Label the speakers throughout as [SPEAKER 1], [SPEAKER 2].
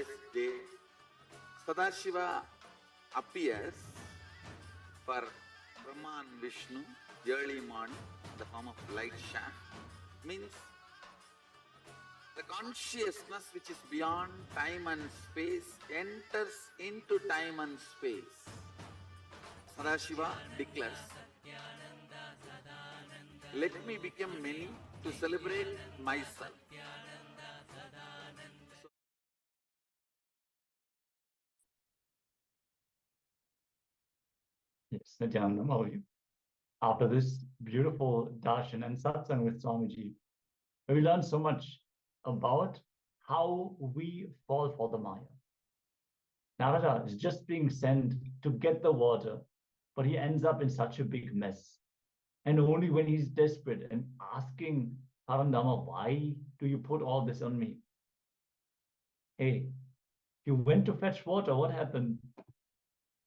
[SPEAKER 1] best day. Sadashiva appears for Brahma and Vishnu early morning in the form of light shaft. Means the consciousness which is beyond time and space enters into time and space. Sadashiva declares, let me become many to celebrate myself.
[SPEAKER 2] Yes, Nithyananda, how are you? After this beautiful darshan and satsang with Swamiji, we learned so much about how we fall for the Maya. Narada is just being sent to get the water, but he ends up in such a big mess. And only when he's desperate and asking Parandama, why do you put all this on me? Hey, you went to fetch water, what happened?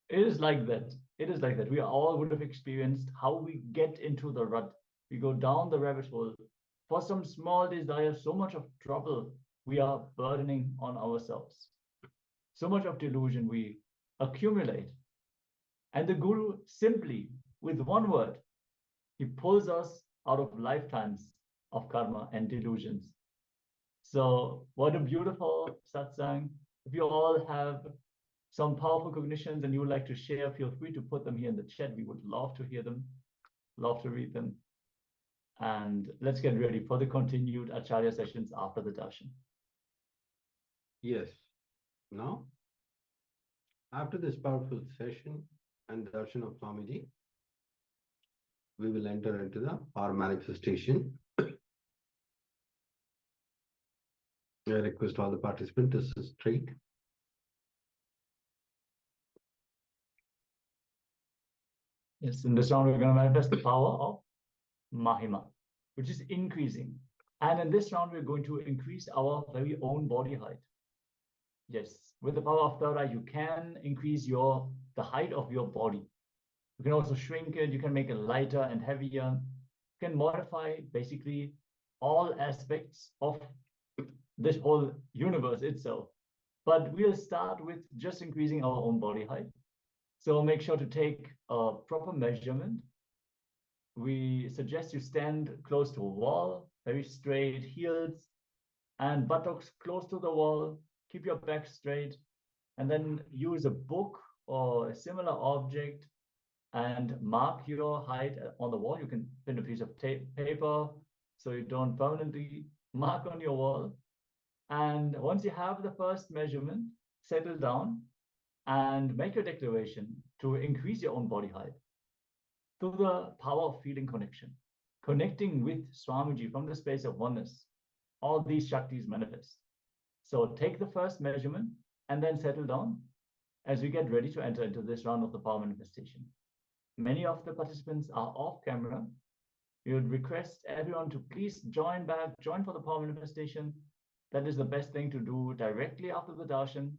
[SPEAKER 2] It is like that. It is like that. We all would have experienced how we get into the rut. We go down the rabbit hole. For some small desire, so much of trouble we are burdening on ourselves. So much of delusion we accumulate. And the Guru simply, with one word, he pulls us out of lifetimes of karma and delusions. So what a beautiful satsang. If you all have some powerful cognitions and you would like to share, feel free to put them here in the chat. We would love to hear them, love to read them. And let's get ready for the continued Acharya sessions after the darshan.
[SPEAKER 3] Yes. Now, after this powerful session and darshan of Swamiji, we will enter into the power manifestation. I request all the participants to sit straight.
[SPEAKER 2] Yes, in this round, we're going to manifest the power of Mahima, which is increasing. And in this round, we're going to increase our very own body height. Yes, with the power of third eye, you can increase the height of your body. You can also shrink it, you can make it lighter and heavier. You can modify basically all aspects of this whole universe itself. But we'll start with just increasing our own body height. So make sure to take a proper measurement. We suggest you stand close to a wall, very straight, heels and buttocks close to the wall. Keep your back straight, and then use a book or a similar object and mark your height on the wall. You can pin a piece of paper so you don't permanently mark on your wall. And once you have the first measurement, settle down and make your declaration to increase your own body height through the power of feeling connection, connecting with Swamiji from the space of oneness. All these Shaktis manifest. So take the first measurement and then settle down as we get ready to enter into this round of the power manifestation. Many of the participants are off camera. We would request everyone to please join back, join for the power manifestation. That is the best thing to do directly after the darshan,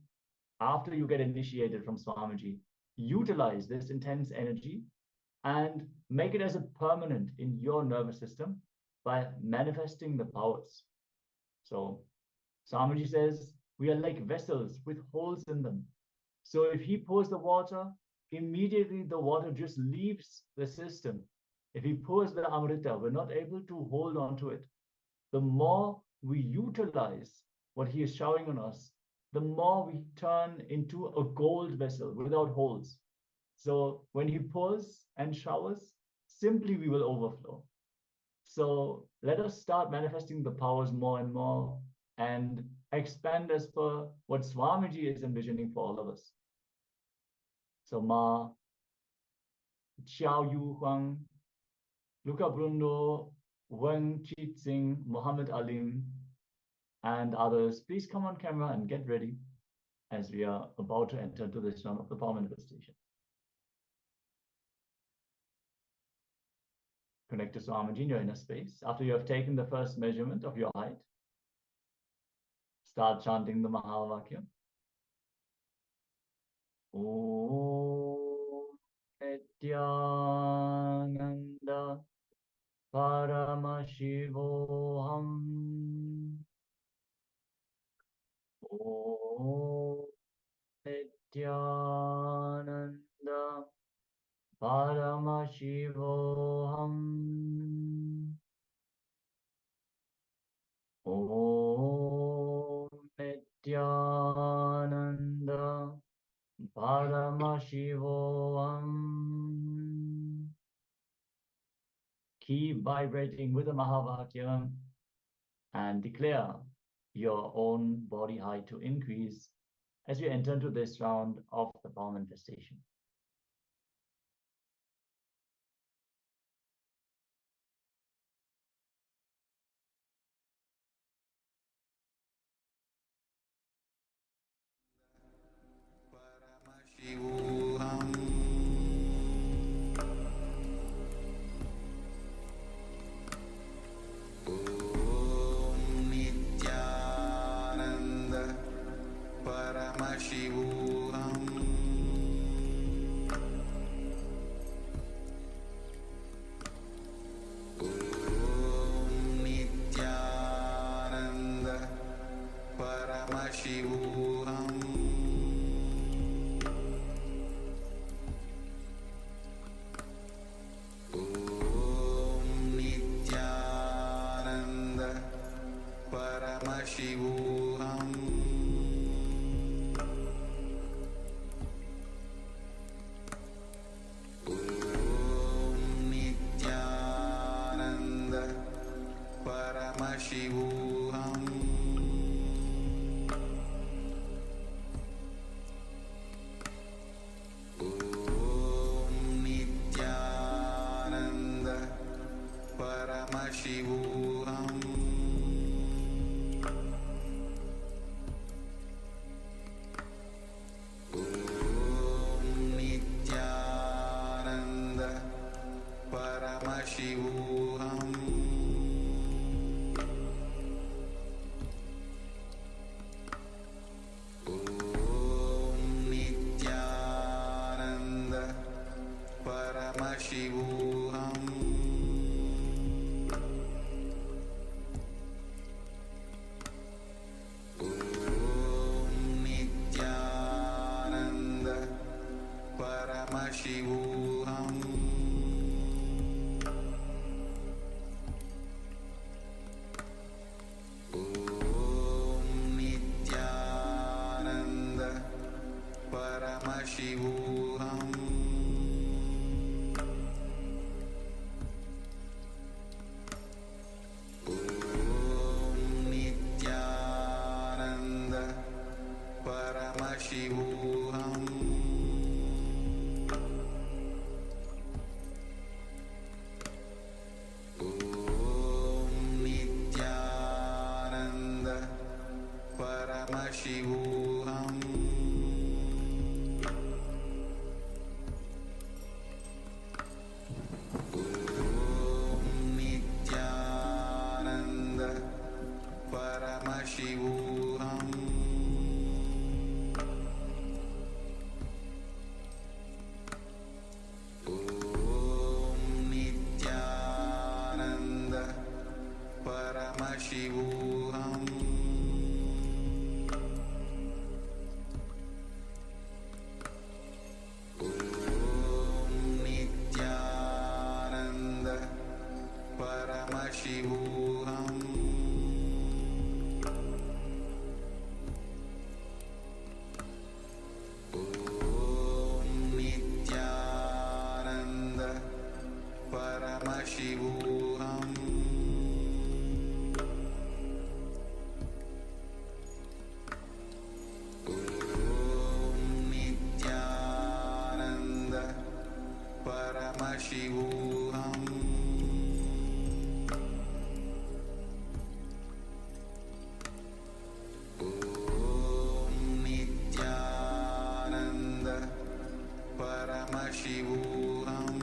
[SPEAKER 2] after you get initiated from Swamiji. Utilize this intense energy and make it as a permanent in your nervous system by manifesting the powers. So Swamiji says, we are like vessels with holes in them. So if he pours the water, immediately the water just leaves the system. If he pours the Amrita, we're not able to hold on to it. The more we utilize what he is showering on us, the more we turn into a gold vessel without holes. So when he pours and showers, simply we will overflow. So let us start manifesting the powers more and more and expand as per what Swamiji is envisioning for all of us. So Ma, Xiao Yu Huang, Luca Brundo, Wen Chit Singh, Muhammad Alim, and others, please come on camera and get ready as we are about to enter into this round of the power manifestation. Connect to Swamiji in your inner space. After you have taken the first measurement of your height, start chanting the Mahavakya. Om Nithyananda Paramashivoham. Om Nithyananda Paramashivoham. Om Nithyananda Paramashivoham. Keep vibrating with the Mahavakya and declare your own body height to increase as you enter into this round of the power manifestation.
[SPEAKER 1] Paramashivoham. Om Nithyananda Paramashivoham. Om Nithyananda Paramashivoham. Om Nithyananda Paramashivoham. Om Nithyananda Paramashivoham. Om Nithyananda Paramashivoham. Om Nithyananda Paramashivoham. Om Nithyananda Paramashivoham. Om Nithyananda Paramashivoham. Om Nithyananda Paramashivoham. Om Nithyananda Paramashivoham. Om Nithyananda Paramashivoham. Om Nithyananda Paramashivoham. Om Nithyananda Paramashivoham. Om Nithyananda Paramashivoham. Om Nithyananda Paramashivoham. Om Nithyananda Paramashivoham. Om Nithyananda Paramashivoham.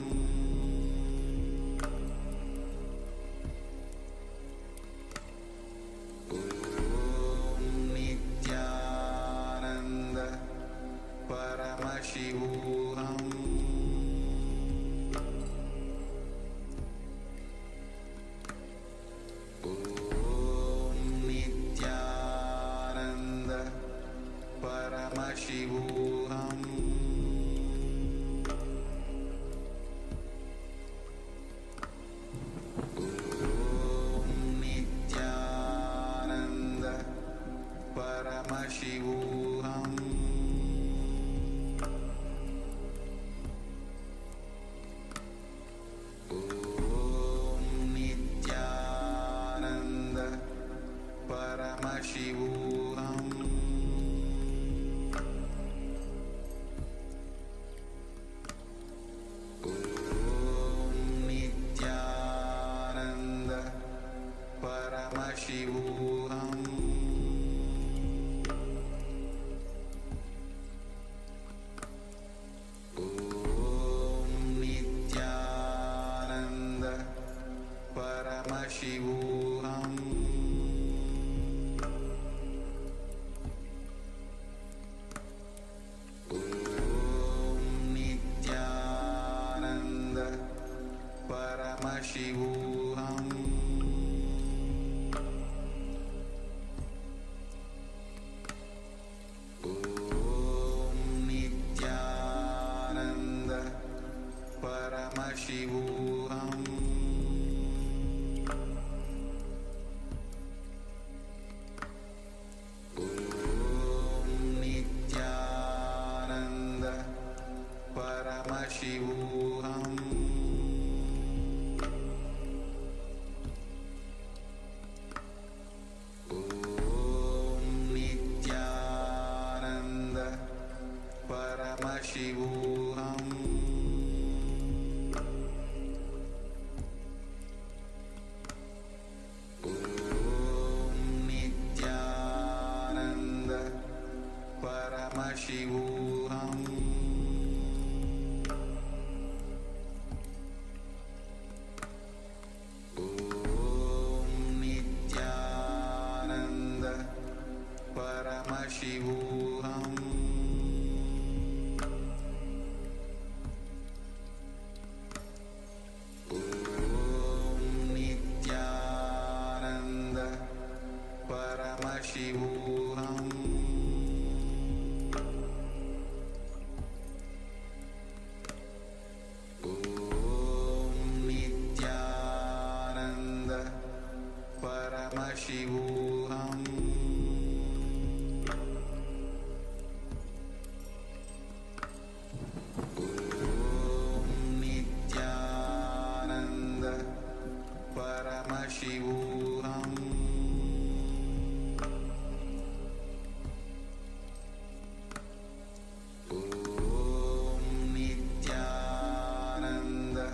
[SPEAKER 1] Om Nithyananda Paramashivoham. Om Nithyananda Paramashivoham. Paramashivoham Om Nithyananda Paramashivoham Om Nithyananda Paramashivoham Paramashivoham Om Nithyananda Paramashivoham Om Nithyananda Paramashivoham Paramashivoham Om Nithyananda Paramashivoham Om Nithyananda Paramashivoham Paramashivoham Om Nithyananda Paramashivoham Om Nithyananda Paramashivoham Paramashivoham Om Nithyananda Paramashivoham Om Nithyananda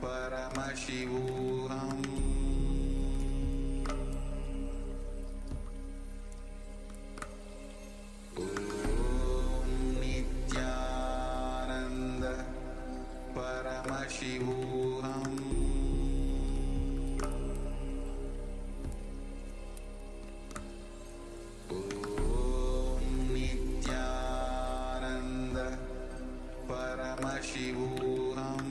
[SPEAKER 1] Paramashivoham Paramashivoham Om Nithyananda Paramashivoham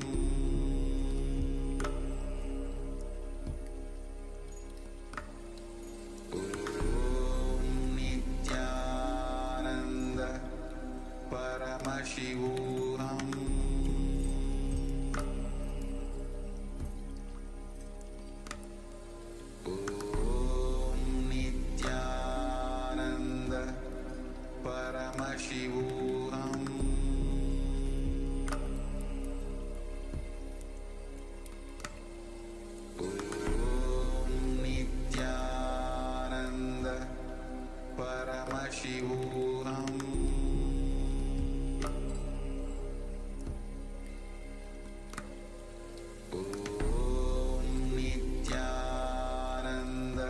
[SPEAKER 1] Om Nithyananda Paramashivoham Paramashivoham Om Nithyananda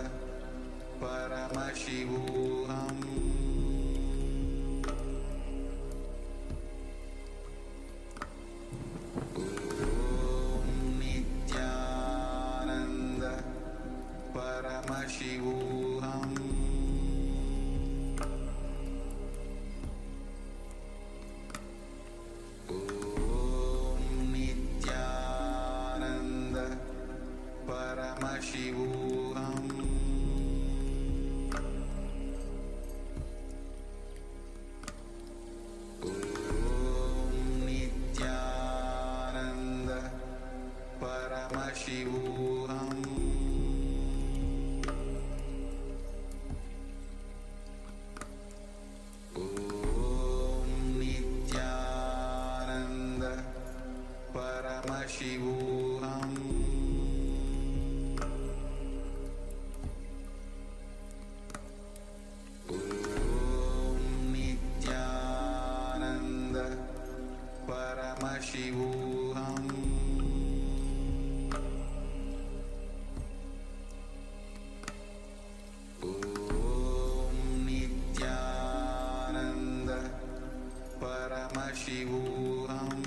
[SPEAKER 1] Paramashivoham Paramashivoham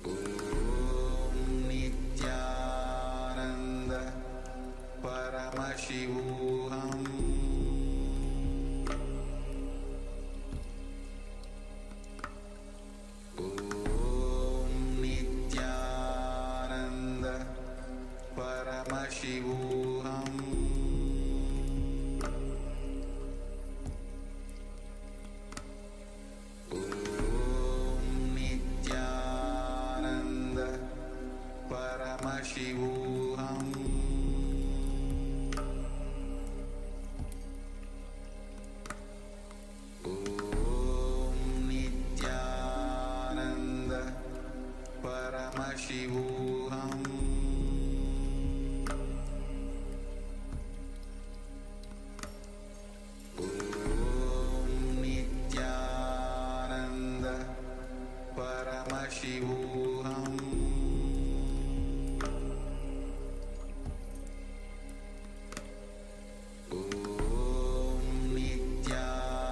[SPEAKER 1] Om Nithyananda Paramashivoham Om Nithyananda Paramashivoham Paramashivoham Om Nithyananda Paramashivoham Om Nithyananda Paramashivoham Paramashivoham Om Nithyananda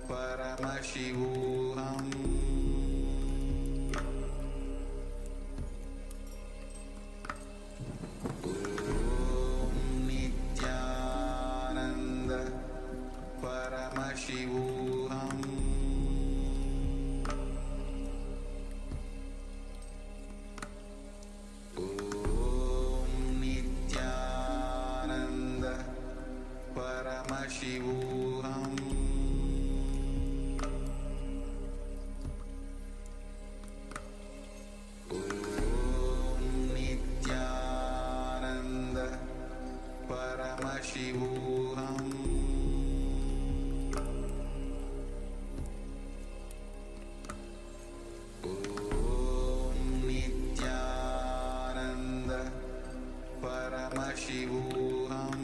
[SPEAKER 1] Paramashivoham Om Nithyananda Paramashivoham Paramashivoham Om Nithyananda Paramashivoham Om Nithyananda Paramashivoham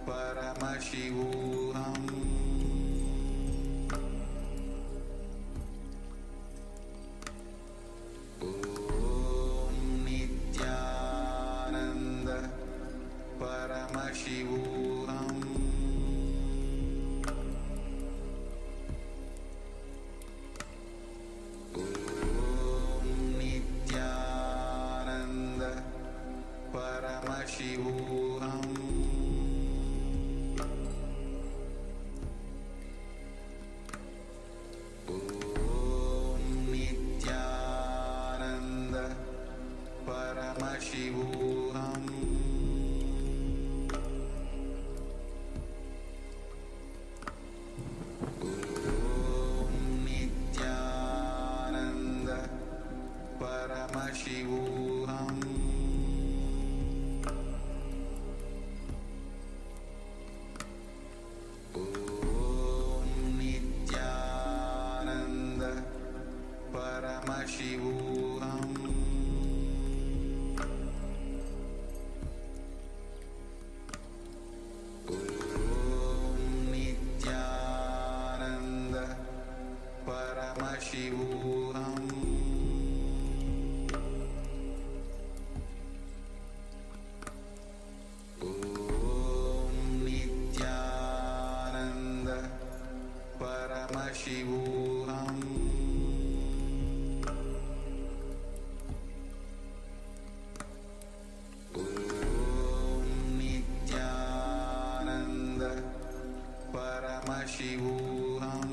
[SPEAKER 1] Paramashivoham Om Nithyananda Paramashivoham Om Nithyananda Paramashivoham Paramashivoham Om Nithyananda Paramashivoham Om Nithyananda Paramashivoham Paramashivoham Om Nithyananda Paramashivoham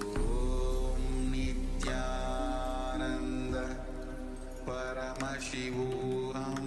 [SPEAKER 1] Om Nithyananda Paramashivoham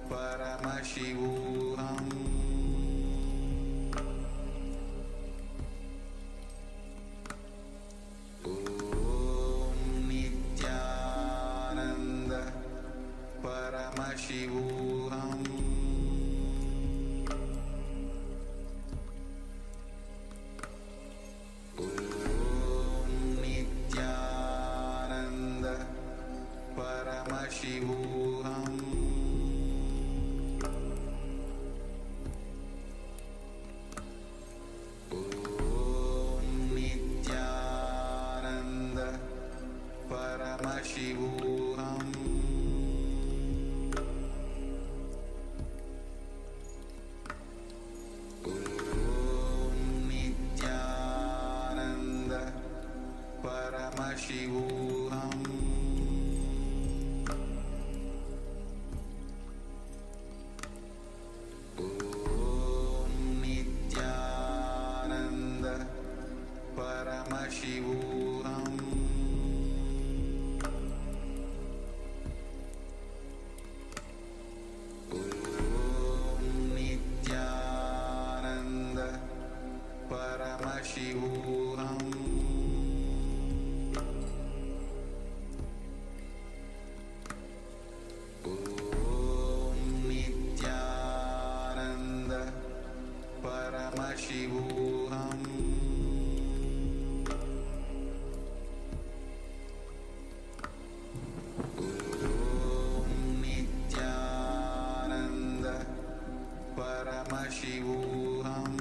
[SPEAKER 1] Paramashivoham Om Nithyananda Paramashivoham Om Nithyananda Paramashivoham Om Nithyananda Paramashivoham Om Nithyananda Paramashivoham Om Nithyananda Paramashivoham Om Nithyananda Paramashivoham Om Nithyananda Paramashivoham Om Nithyananda Paramashivoham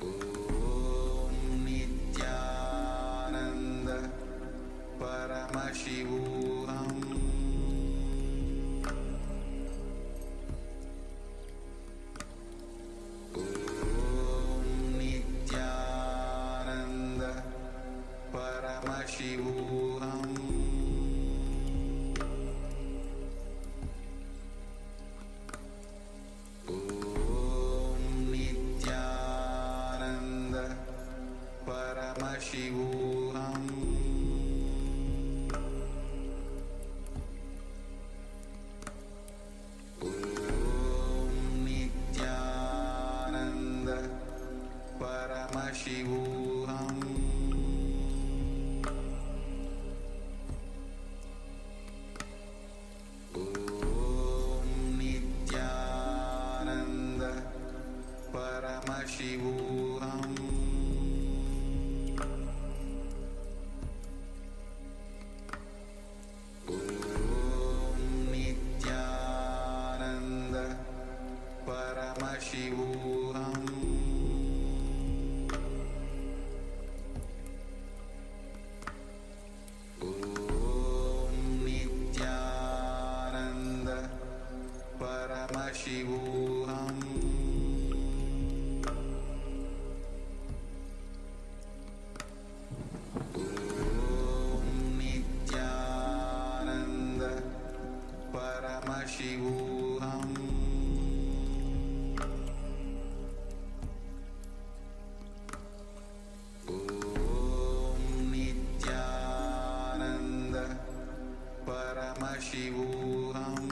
[SPEAKER 1] Om Nithyananda Paramashivoham Om Nithyananda Paramashivoham Om Nithyananda Paramashivoham Om Nithyananda Paramashivoham Om Nithyananda Paramashivoham Om Nithyananda Paramashivoham Om Nithyananda Paramashivoham Om Nithyananda Paramashivoham Om Nithyananda Paramashivoham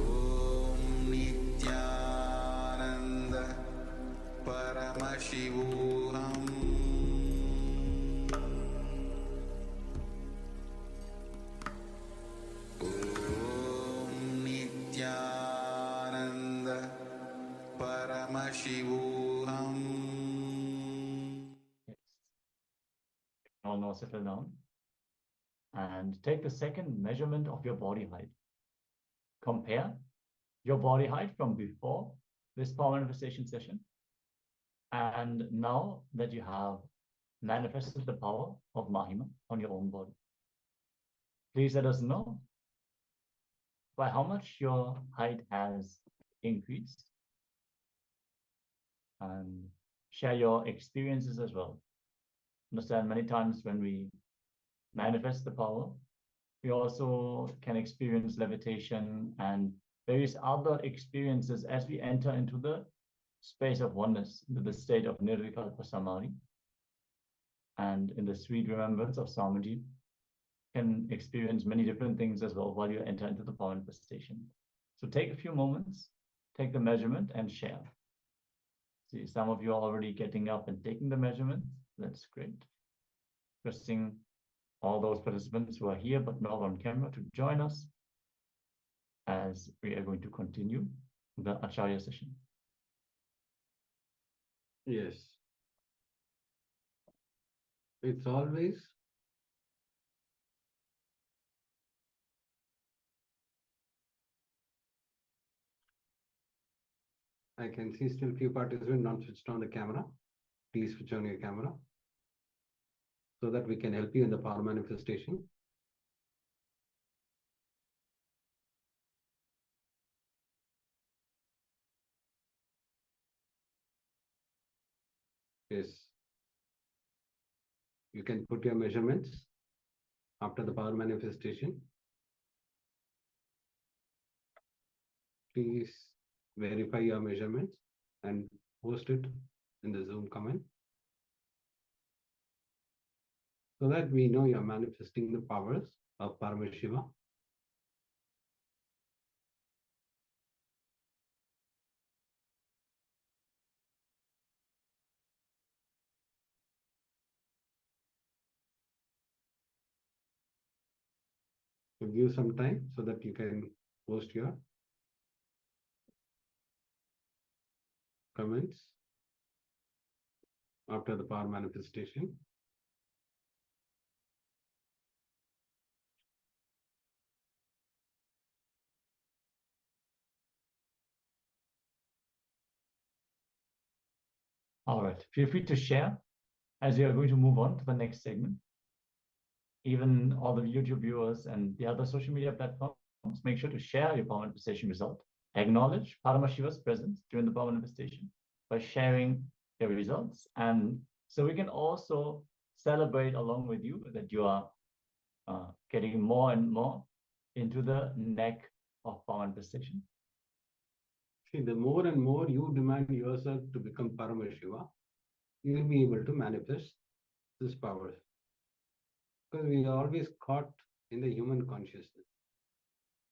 [SPEAKER 1] Om Nithyananda Paramashivoham Om Nithyananda Paramashivoham.
[SPEAKER 2] Yes. All now settle down and take the second measurement of your body height. Compare your body height from before this power manifestation session and now that you have manifested the power of Mahima on your own body. Please let us know by how much your height has increased and share your experiences as well. Understand many times when we manifest the power, we also can experience levitation and various other experiences as we enter into the space of oneness, into the state of nirvikalpa samadhi, and in the sweet remembrance of Swamiji, can experience many different things as well while you enter into the power manifestation. So take a few moments, take the measurement and share. See, some of you are already getting up and taking the measurement. That's great. Requesting all those participants who are here but not on camera to join us as we are going to continue the Acharya session.
[SPEAKER 3] Yes. It's always I can see still few participants not switched on the camera. Please switch on your camera so that we can help you in the power manifestation. Yes. You can put your measurements after the power manifestation. Please verify your measurements and post it in the Zoom comment so that we know you're manifesting the powers of Paramashiva. So give some time so that you can post your comments after the power manifestation.
[SPEAKER 2] All right, feel free to share as we are going to move on to the next segment. Even all the YouTube viewers and the other social media platforms, make sure to share your power manifestation result. Acknowledge Paramashiva's presence during the power manifestation by sharing your results. And so we can also celebrate along with you that you are getting more and more into the neck of power manifestation.
[SPEAKER 3] See, the more and more you demand yourself to become Paramashiva, you will be able to manifest this power. Because we are always caught in the human consciousness.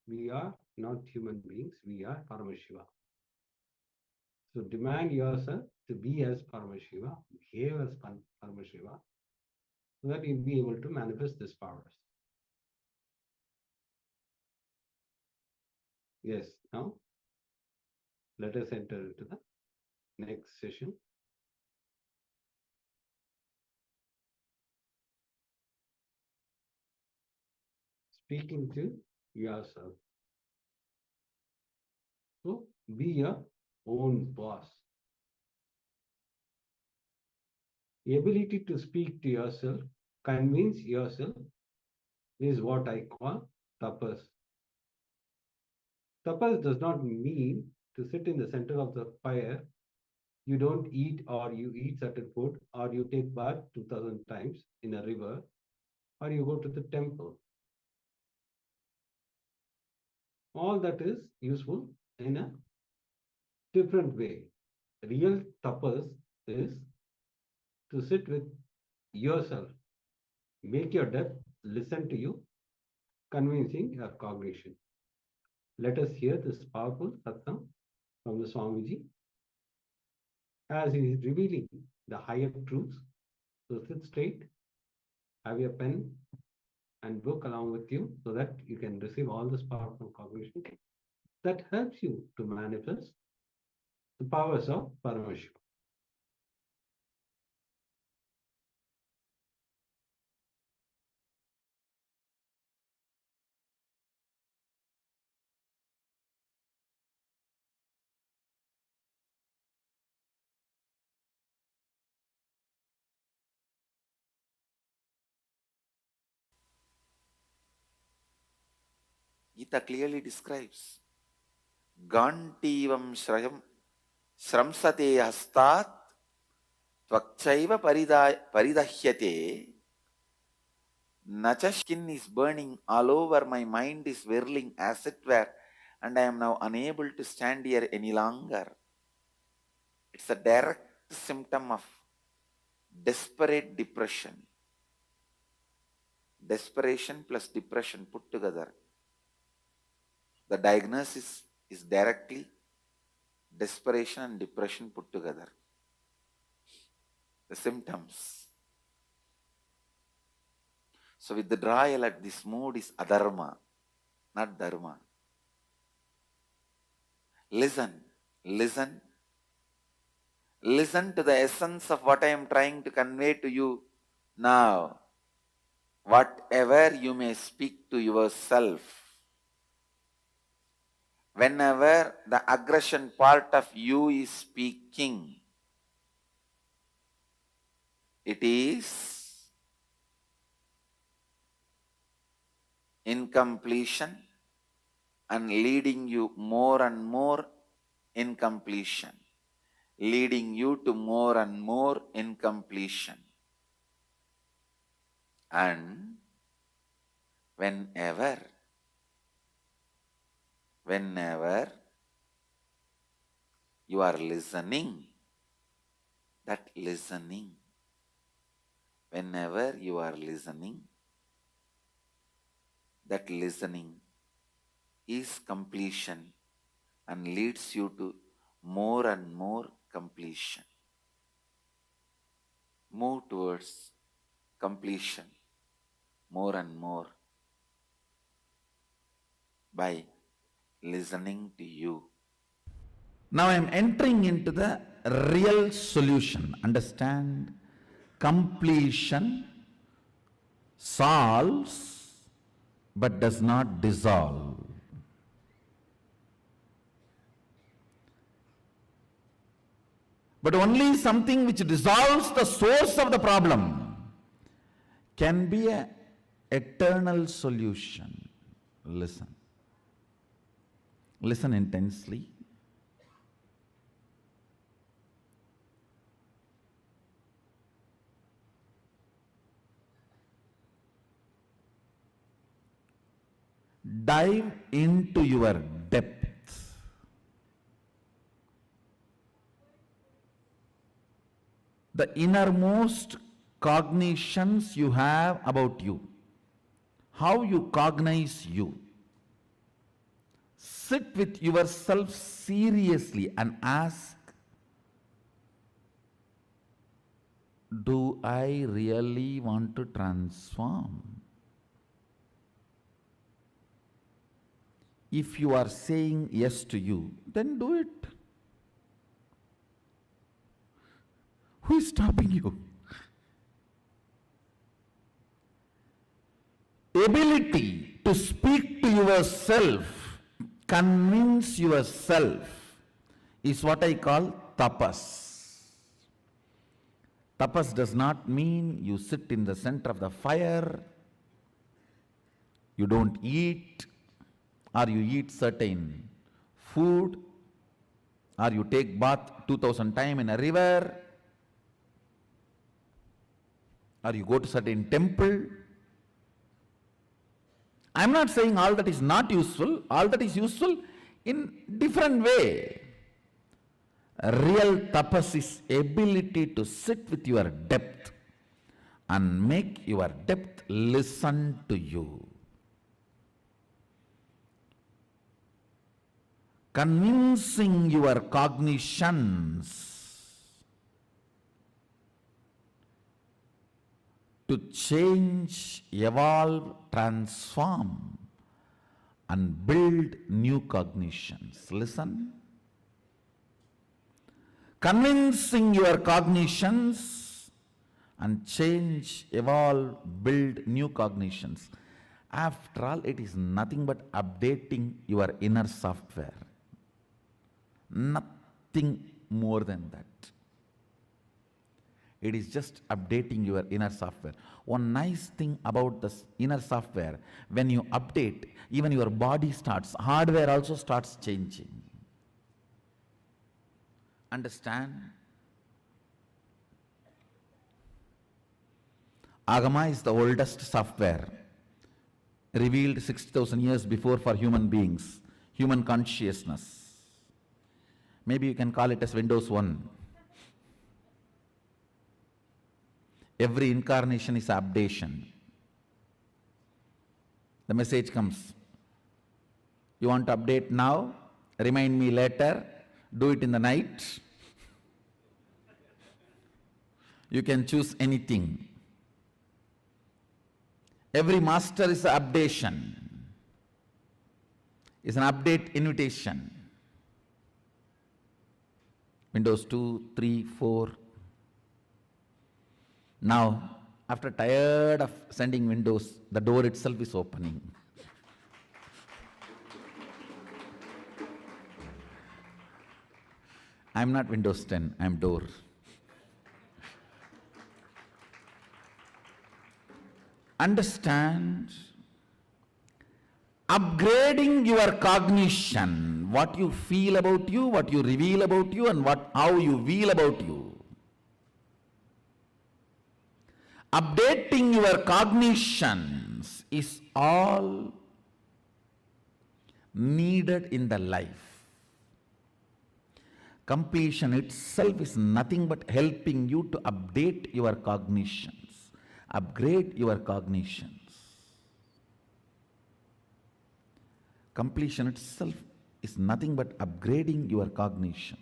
[SPEAKER 3] We are not human beings, we are Paramashiva. So demand yourself to be as Paramashiva, behave as Paramashiva, so that you'll be able to manifest these powers. Yes, now let us enter into the next session. Speaking to yourself. So be your own boss. The ability to speak to yourself, convince yourself, is what I call tapas. Tapas does not mean to sit in the center of the fire. You don't eat, or you eat certain food, or you take bath 2000 times in a river, or you go to the temple. All that is useful in a different way. Real tapas is to sit with yourself, make your depth, listen to you, convincing your cognition. Let us hear this powerful satsang from the Swamiji as he is revealing the higher truths. So sit straight, have your pen and book along with you so that you can receive all this powerful cognition that helps you to manifest the powers of Paramashiva.
[SPEAKER 1] Gita clearly describes Gantivam Shramsate Hastat Tvakchaiva Paridahyate. Nacha skin is burning all over, my mind is whirling as it were, and I am now unable to stand here any longer. It's a direct symptom of desperate depression. Desperation plus depression put together. The diagnosis is directly desperation and depression put together. The symptoms. So withdrawal at this mood is adharma, not dharma. Listen, listen. Listen to the essence of what I am trying to convey to you now. Whatever you may speak to yourself, whenever the aggression part of you is speaking, it is incompletion and leading you more and more incompletion, leading you to more and more incompletion. And whenever you are listening, that listening, whenever you are listening, that listening is completion and leads you to more and more completion. Move towards completion more and more by listening to you. Now I am entering into the real solution. Understand? Completion solves but does not dissolve. But only something which dissolves the source of the problem can be an eternal solution. Listen. Listen intensely. Dive into your depth. The innermost cognitions you have about you. How you cognize you. Sit with yourself seriously and ask, do I really want to transform? If you are saying yes to you, then do it. Who is stopping you? Ability to speak to yourself, convince yourself, is what I call tapas. Tapas does not mean you sit in the center of the fire, you don't eat, or you eat certain food, or you take bath 2000 times in a river, or you go to certain temple. I am not saying all that is not useful, all that is useful in different way. Real tapas is ability to sit with your depth and make your depth listen to you. Convincing your cognitions to change, evolve, transform, and build new cognitions. Listen. Convincing your cognitions and change, evolve, build new cognitions. After all, it is nothing but updating your inner software. Nothing more than that. It is just updating your inner software. One nice thing about this inner software, when you update, even your body starts, hardware also starts changing. Understand? Agama is the oldest software, revealed 60,000 years before for human beings, human consciousness. Maybe you can call it as Windows 1. Every incarnation is updation. The message comes. You want to update now? Remind me later. Do it in the night. You can choose anything. Every master is an updation. It's an update invitation. Windows 2, 3, 4. Now, after tired of sending windows, the door itself is opening. I'm not Windows 10, I'm door. Understand, upgrading your cognition, what you feel about you, what you reveal about you, and how you feel about you. Updating your cognitions is all needed in the life. Completion itself is nothing but helping you to update your cognitions, upgrade your cognitions. Completion itself is nothing but upgrading your cognitions.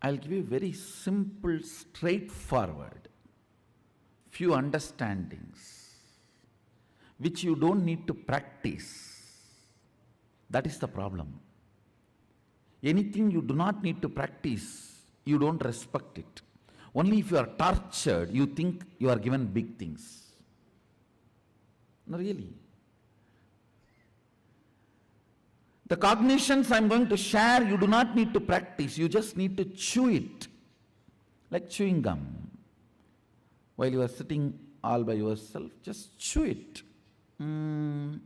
[SPEAKER 1] I'll give you very simple, straightforward, few understandings, which you don't need to practice. That is the problem. Anything you do not need to practice, you don't respect it. Only if you are tortured, you think you are given big things. No, really. The cognitions I'm going to share, you do not need to practice, you just need to chew it, like chewing gum. While you are sitting all by yourself, just chew it.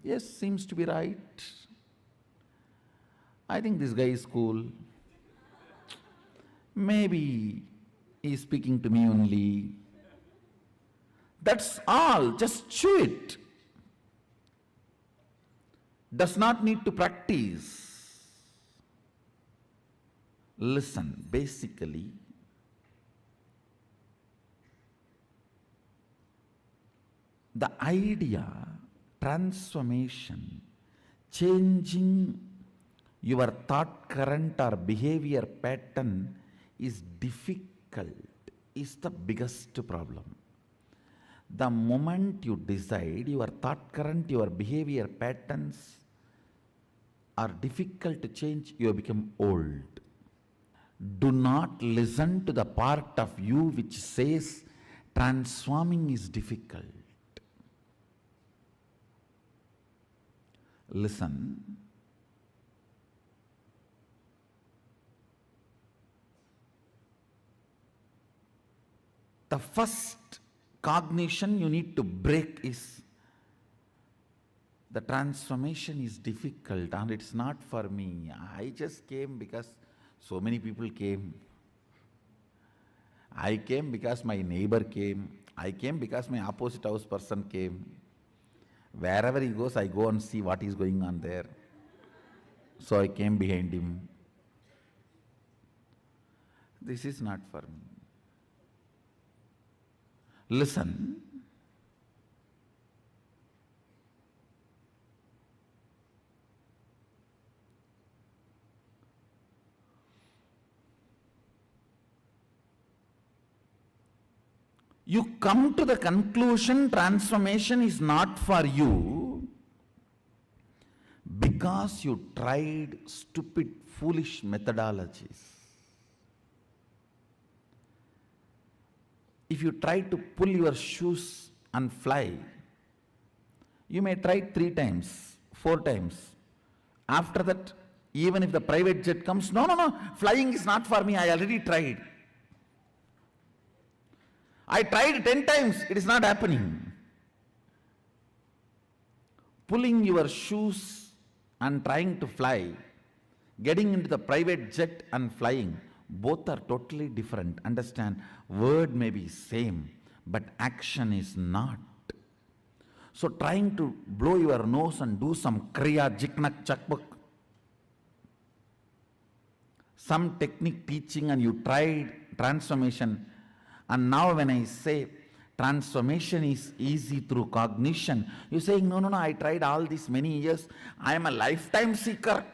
[SPEAKER 1] Yes, seems to be right. I think this guy is cool. Maybe he is speaking to me only. That's all, just chew it. Does not need to practice. Listen, basically, the idea, transformation, changing your thought current or behavior pattern is difficult, is the biggest problem. The moment you decide your thought current, your behavior patterns are difficult to change, you have become old. Do not listen to the part of you which says transforming is difficult. Listen. The first cognition you need to break is the transformation is difficult and it's not for me. I just came because so many people came. I came because my neighbor came. I came because my opposite house person came. Wherever he goes, I go and see what is going on there. So I came behind him. This is not for me. Listen. You come to the conclusion transformation is not for you because you tried stupid, foolish methodologies. If you try to pull your shoes and fly, you may try 3 times, 4 times. After that, even if the private jet comes, no, flying is not for me, I already tried. I tried 10 times, it is not happening. Pulling your shoes and trying to fly, getting into the private jet and flying, both are totally different. Understand? Word may be same, but action is not. So trying to blow your nose and do some kriya, jiknak, chakbuk, some technique teaching, and you tried transformation, and now when I say transformation is easy through cognition, you're saying, no, I tried all these many years, I am a lifetime seeker.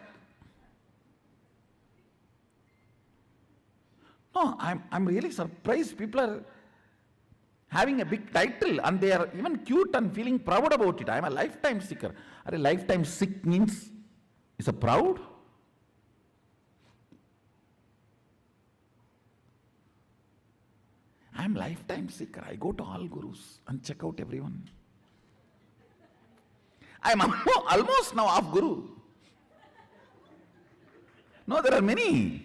[SPEAKER 1] No, I'm really surprised. People are having a big title and they are even cute and feeling proud about it. I'm a lifetime seeker. Are a lifetime sick means is a proud? I'm lifetime seeker. I go to all gurus and check out everyone. I'm almost now off guru. No, there are many.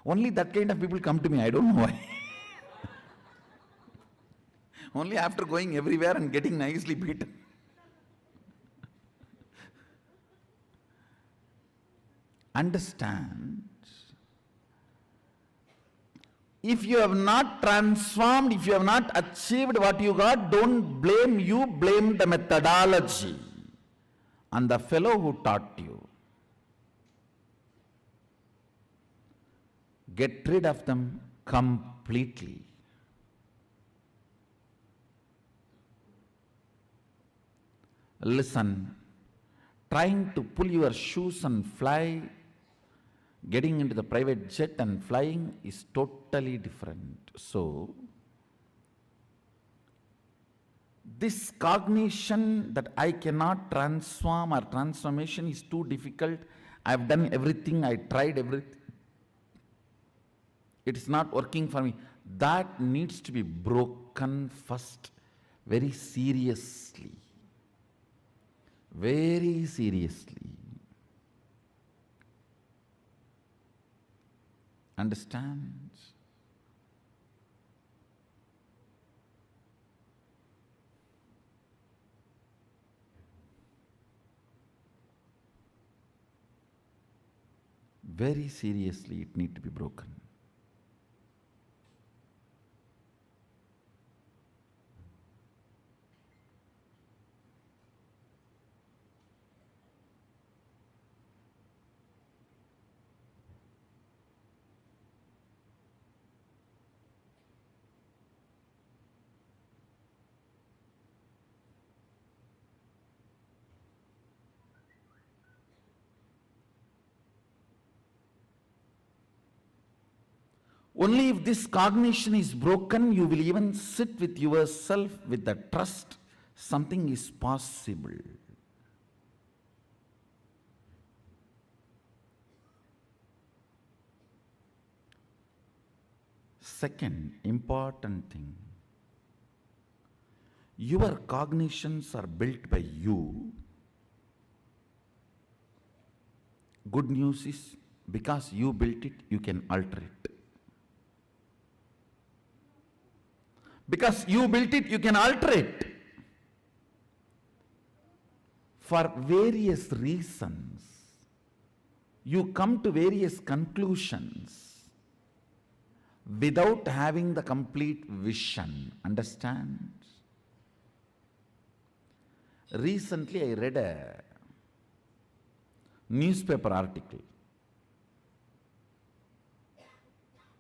[SPEAKER 1] Only that kind of people come to me. I don't know why. Only after going everywhere and getting nicely beaten. Understand, if you have not transformed, if you have not achieved what you got, don't blame you, blame the methodology and the fellow who taught you. Get rid of them completely. Listen, trying to pull your shoes and fly, getting into the private jet and flying is totally different. So, this cognition that I cannot transform or transformation is too difficult, I've done everything, I tried everything, it's not working for me, that needs to be broken first, very seriously. Very seriously. Understand? Very seriously, it needs to be broken. Only if this cognition is broken, you will even sit with yourself with the trust something is possible. Second important thing, your cognitions are built by you. Good news is, because you built it, you can alter it. Because you built it, you can alter it. For various reasons, you come to various conclusions without having the complete vision. Understand? Recently, I read a newspaper article.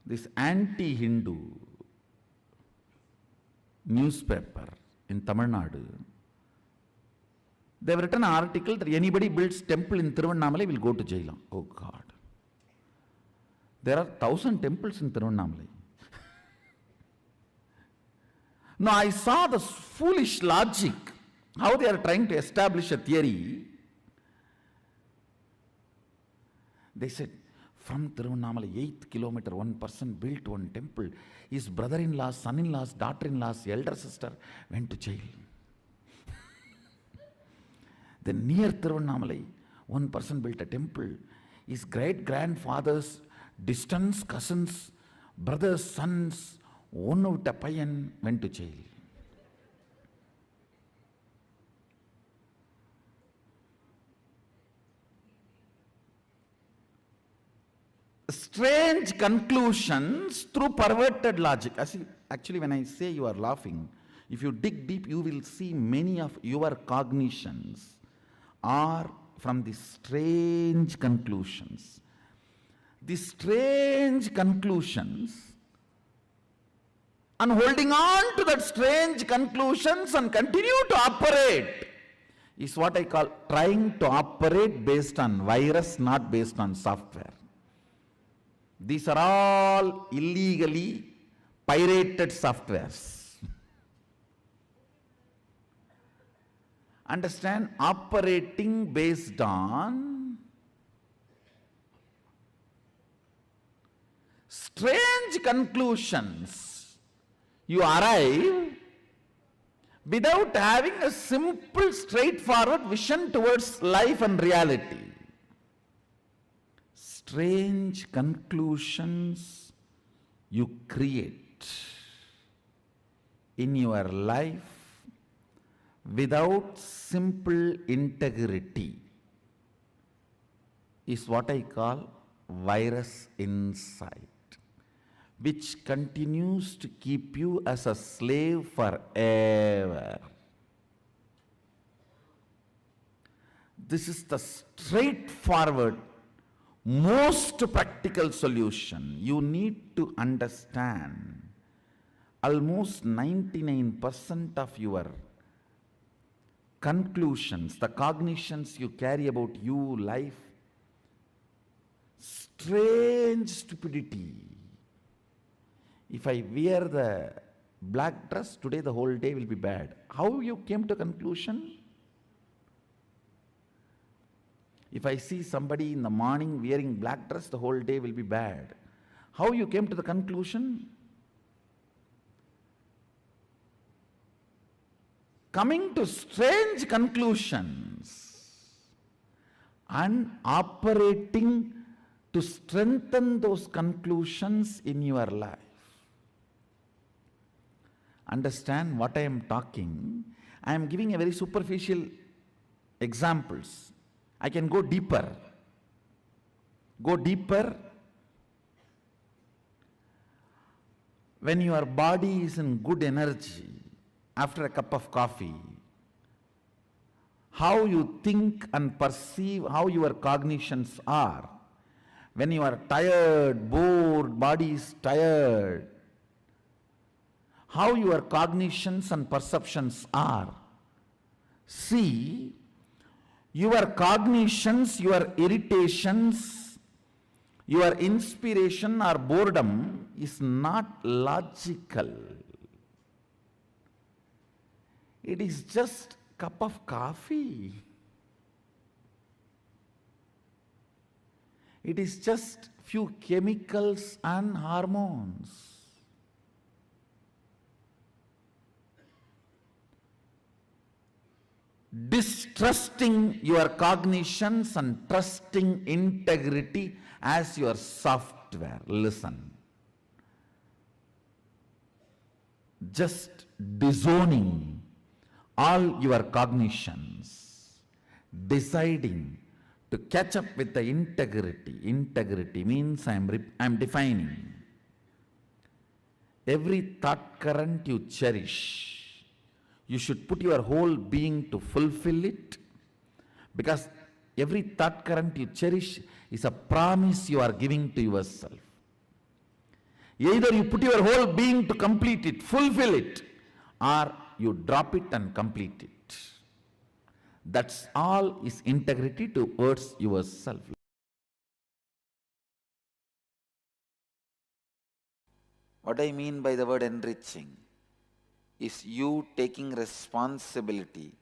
[SPEAKER 1] This anti-Hindu newspaper in Tamil Nadu, they have written an article that anybody builds temple in Thiruvannamalai will go to jail. Oh God. There are 1,000 temples in Thiruvannamalai. Now I saw the foolish logic, how they are trying to establish a theory. They said, from Thiruvannamalai, 8th kilometer, one person built one temple. His brother-in-laws, son-in-laws, daughter-in-laws, elder sister went to jail. Then near Thiruvannamalai, one person built a temple. His great-grandfathers, distant cousins, brothers, sons, one of the payan went to jail. strange conclusions through perverted logic. Actually, when I say you are laughing, if you dig deep, you will see many of your cognitions are from these strange conclusions. These strange conclusions, and holding on to that strange conclusions and continue to operate is what I call trying to operate based on virus, not based on software. These are all illegally pirated softwares. Understand, operating based on strange conclusions, you arrive without having a simple, straightforward vision towards life and reality. Strange conclusions you create in your life without simple integrity is what I call virus inside, which continues to keep you as a slave forever. This is the straightforward, most practical solution. You need to understand almost 99% of your conclusions, the cognitions you carry about you, life, strange stupidity. If I wear the black dress today, the whole day will be bad. How you came to conclusion? If I see somebody in the morning wearing black dress, the whole day will be bad. How you came to the conclusion? Coming to strange conclusions and operating to strengthen those conclusions in your life. Understand what I am talking. I am giving a very superficial examples. I can go deeper. Go deeper. When your body is in good energy, after a cup of coffee, how you think and perceive, how your cognitions are. When you are tired, bored, body is tired, how your cognitions and perceptions are. See, your cognitions, your irritations, your inspiration or boredom is not logical. It is just a cup of coffee. It is just few chemicals and hormones. Distrusting your cognitions and trusting integrity as your software. Listen. Just disowning all your cognitions, deciding to catch up with the integrity. Integrity means I am defining. Every thought current you cherish, you should put your whole being to fulfill it, because every thought current you cherish is a promise you are giving to yourself. Either you put your whole being to complete it, fulfill it, or you drop it and complete it. That's all is integrity towards yourself. What I mean by the word enriching is you taking responsibility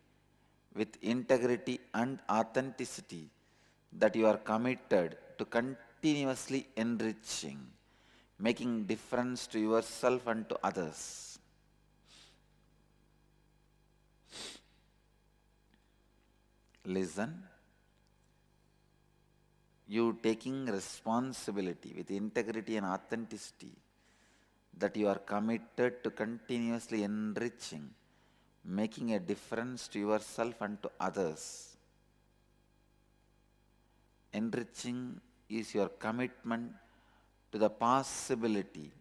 [SPEAKER 1] with integrity and authenticity that you are committed to continuously enriching, making difference to yourself and to others. Listen, you taking responsibility with integrity and authenticity that you are committed to continuously enriching, making a difference to yourself and to others. Enriching is your commitment to the possibility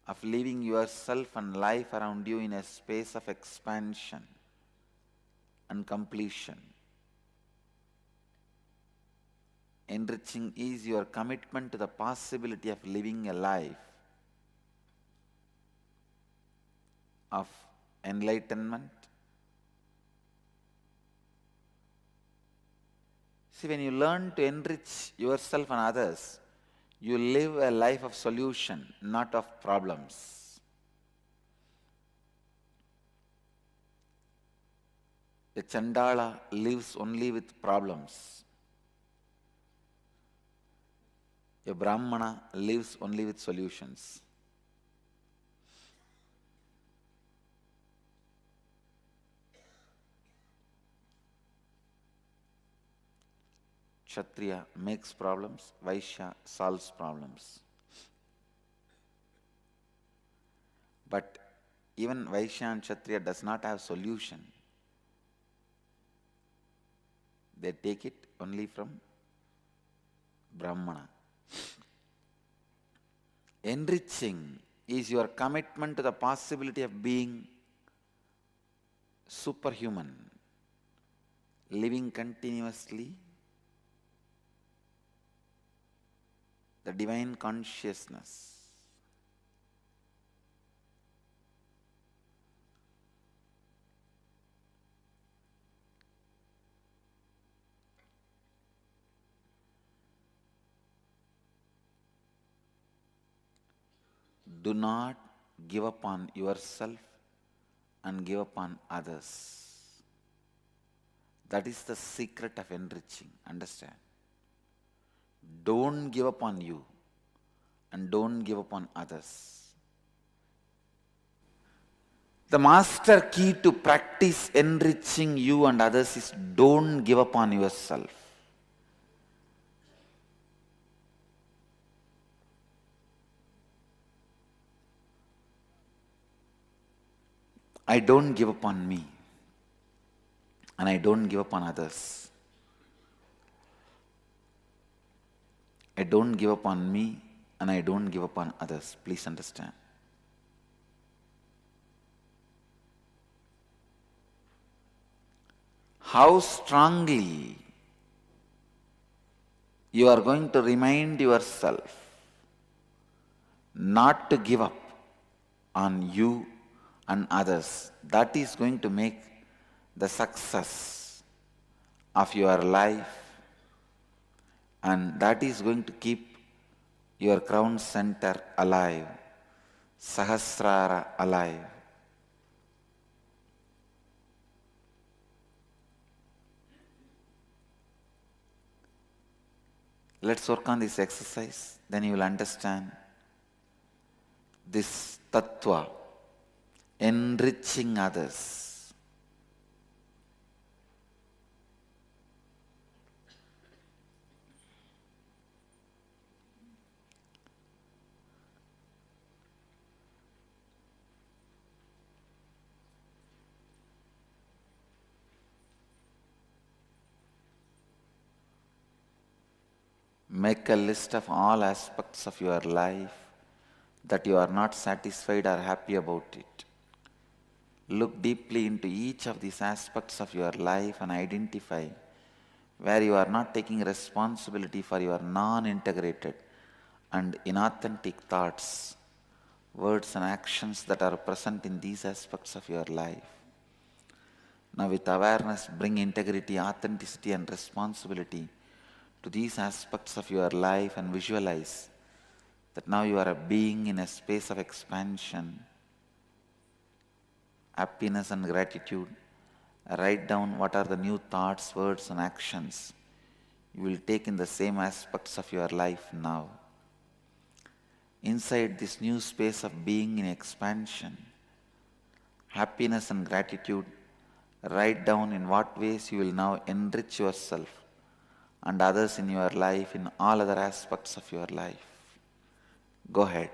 [SPEAKER 1] of living yourself and life around you in a space of expansion and completion. Enriching is your commitment to the possibility of living a life of enlightenment. See, when you learn to enrich yourself and others, you live a life of solution, not of problems. A Chandala lives only with problems. A Brahmana lives only with solutions. Kshatriya makes problems, Vaishya solves problems. But even Vaishya and Kshatriya does not have solution. They take it only from Brahmana. Enriching is your commitment to the possibility of being superhuman, living continuously the divine consciousness. Do not give up on yourself and give up on others. That is the secret of enriching. Understand? Don't give up on you and don't give up on others. The master key to practice enriching you and others is don't give up on yourself. I don't give up on me and I don't give up on others. I don't give up on me and I don't give up on others. Please understand. How strongly you are going to remind yourself not to give up on you and others, that is going to make the success of your life, and that is going to keep your crown center alive, Sahasrara alive. Let's work on this exercise, then you will understand this tattva, enriching others. Make a list of all aspects of your life that you are not satisfied or happy about it. Look deeply into each of these aspects of your life and identify where you are not taking responsibility for your non-integrated and inauthentic thoughts, words and actions that are present in these aspects of your life. Now with awareness, bring integrity, authenticity and responsibility to these aspects of your life and visualize that now you are a being in a space of expansion, happiness and gratitude. Write down what are the new thoughts, words and actions you will take in the same aspects of your life now. Inside this new space of being in expansion, happiness and gratitude, write down in what ways you will now enrich yourself and others in your life, in all other aspects of your life. Go ahead.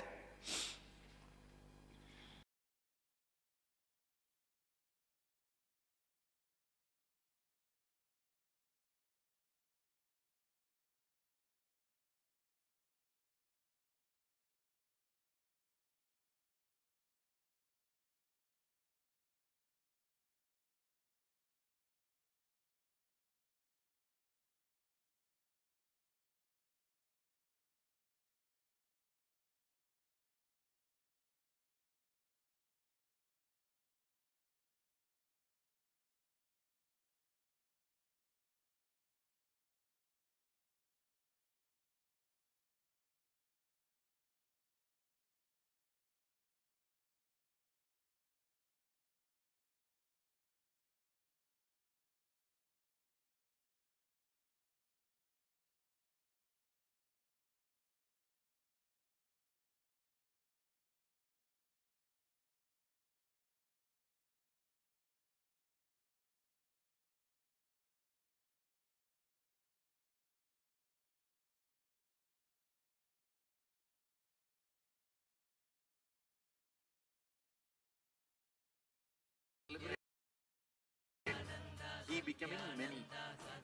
[SPEAKER 1] he becoming many.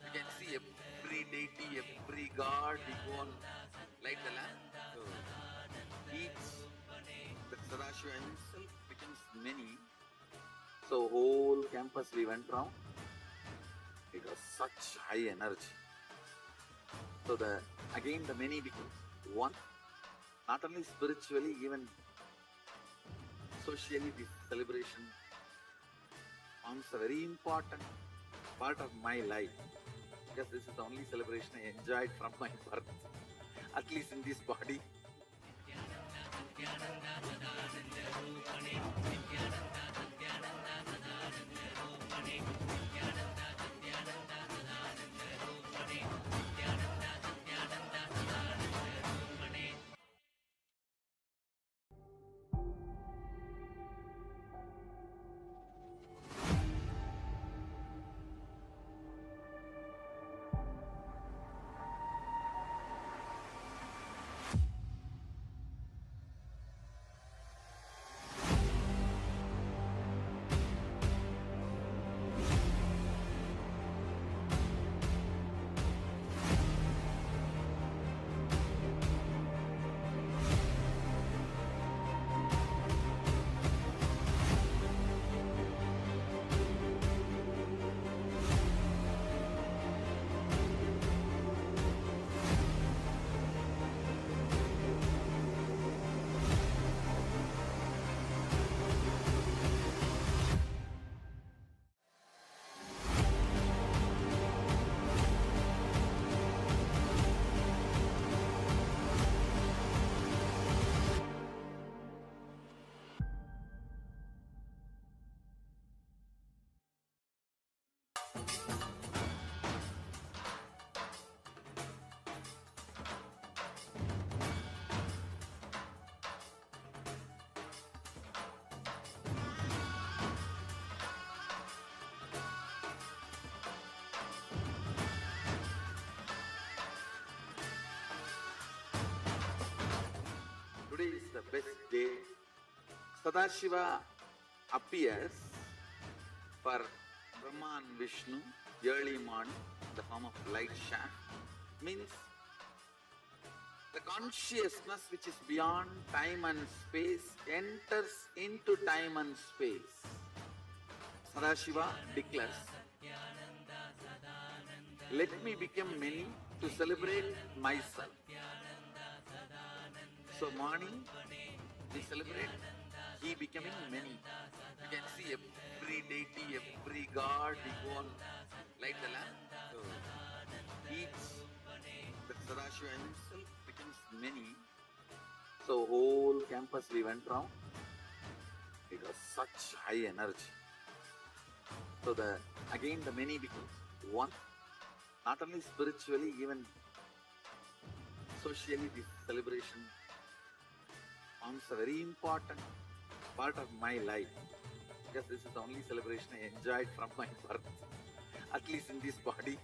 [SPEAKER 1] You can see every deity, every god, we go on light the lamp. So each, the Sadashiva himself becomes many. So whole campus we went round. It was such high energy. So again the many becomes one. Not only spiritually, even socially, this celebration forms a very important part of my life, because this is the only celebration I enjoyed from my birth, at least in this body. Today is the best day. Sadashiva appears for Brahma and Vishnu early morning in the form of light shaft. Means the consciousness which is beyond time and space enters into time and space. Sadashiva declares, let me become many to celebrate myself. So morning we celebrate he becoming many. You can see every deity, every god, we go on light the lamp. So each, the Sadashiva himself becomes many. So whole campus we went round. It was such high energy. So again the many becomes one. Not only spiritually, even socially, this celebration forms a very important part of my life, because this is the only celebration I enjoyed from my birth, at least in this body.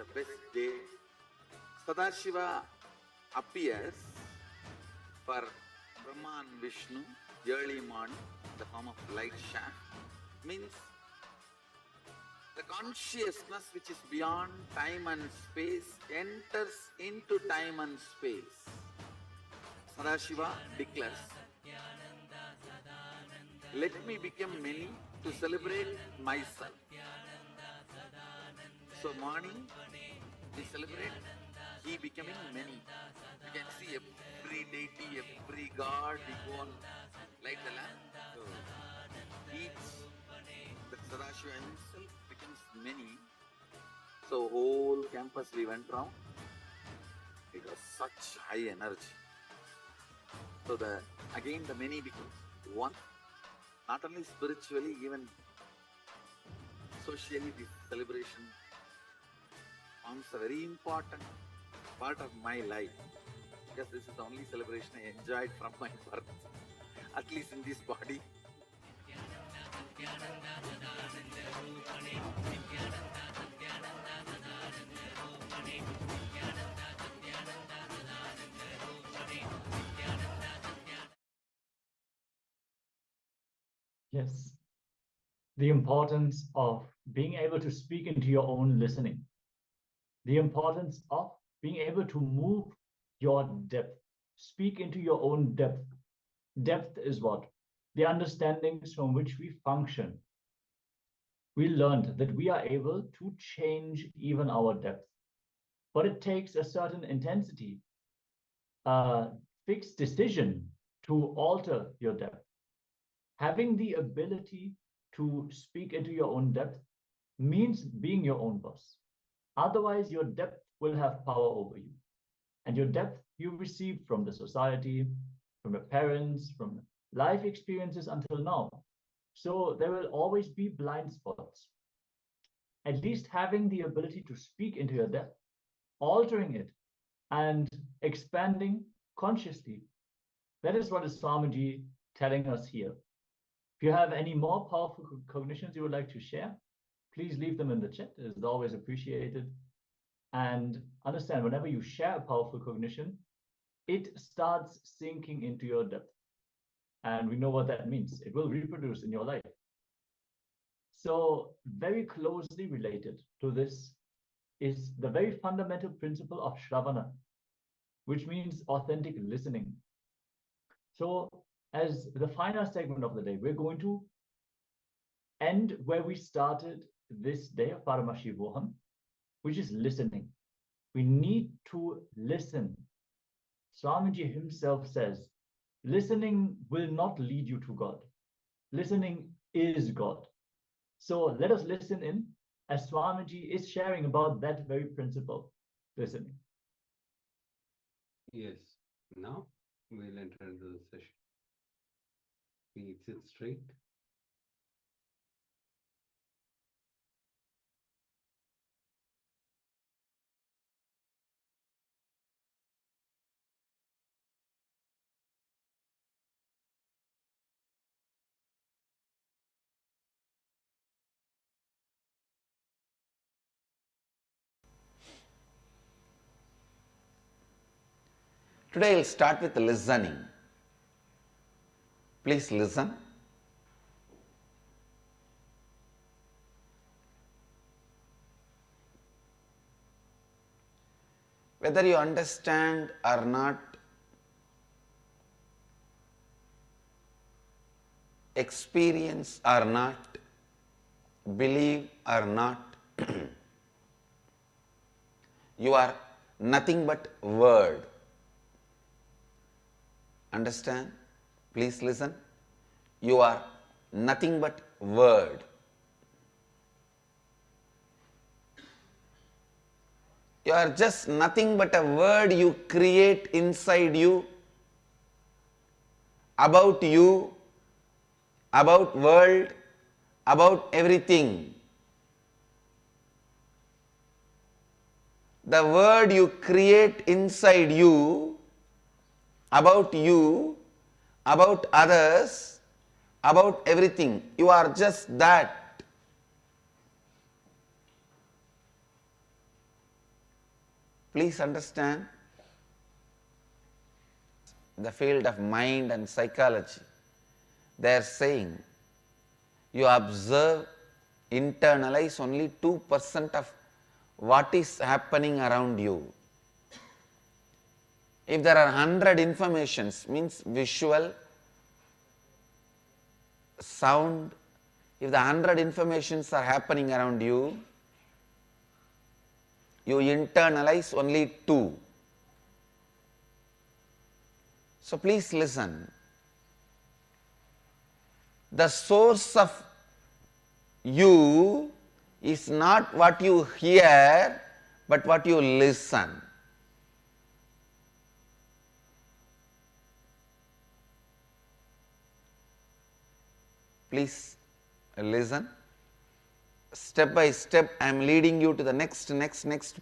[SPEAKER 1] the best day. Sadashiva appears for Brahma and Vishnu early morning in the form of light shaft. Means the consciousness which is beyond time and space enters into time and space. Sadashiva declares, let me become many to celebrate myself. So morning we celebrate he becoming many. You can see every deity, every god, we go on light the lamp. So each, the Sadashiva himself becomes many. So whole campus we went round. It was such high energy. So again the many becomes one. Not only spiritually, even socially, this celebration forms a very important part of my life, because this is the only celebration I enjoyed from my birth, at least in this body.
[SPEAKER 2] Yes. The importance of being able to speak into your own listening. The importance of being able to move your depth. Speak into your own depth. Depth is what? The understandings from which we function. We learned that we are able to change even our depth. But it takes a certain intensity, a fixed decision to alter your depth. Having the ability to speak into your own depth means being your own boss. Otherwise, your depth will have power over you. And your depth you receive from the society, from your parents, from life experiences until now. So there will always be blind spots. At least having the ability to speak into your depth, altering it, and expanding consciously. That is what is Swamiji telling us here. If you have any more powerful cognitions you would like to share, please leave them in the chat. It is always appreciated. And understand, whenever you share a powerful cognition, it starts sinking into your depth. And we know what that means. It will reproduce in your life. So very closely related to this is the very fundamental principle of Shravana, which means authentic listening. So as the final segment of the day, we're going to end where we started this day of Paramashivoham, which is listening. We need to listen. Swamiji himself says, listening will not lead you to God. Listening is God. So let us listen in as Swamiji is sharing about that very principle, listening.
[SPEAKER 3] Yes. Now we'll enter into the session. Please sit straight.
[SPEAKER 1] Today I'll start with listening. Please listen. Whether you understand or not, experience or not, believe or not, you are nothing but word. Understand? Please listen. You are nothing but word. You are just nothing but a word you create inside you, about world, about everything. The word you create inside you, about others, about everything. You are just that. Please understand, the field of mind and psychology, they are saying you observe, internalize only 2% of what is happening around you. If there are 100 informations, means visual, sound, if the 100 informations are happening around you, you internalize only 2. So please listen. The source of you is not what you hear, but what you listen. Please listen. Step by step, I am leading you to the next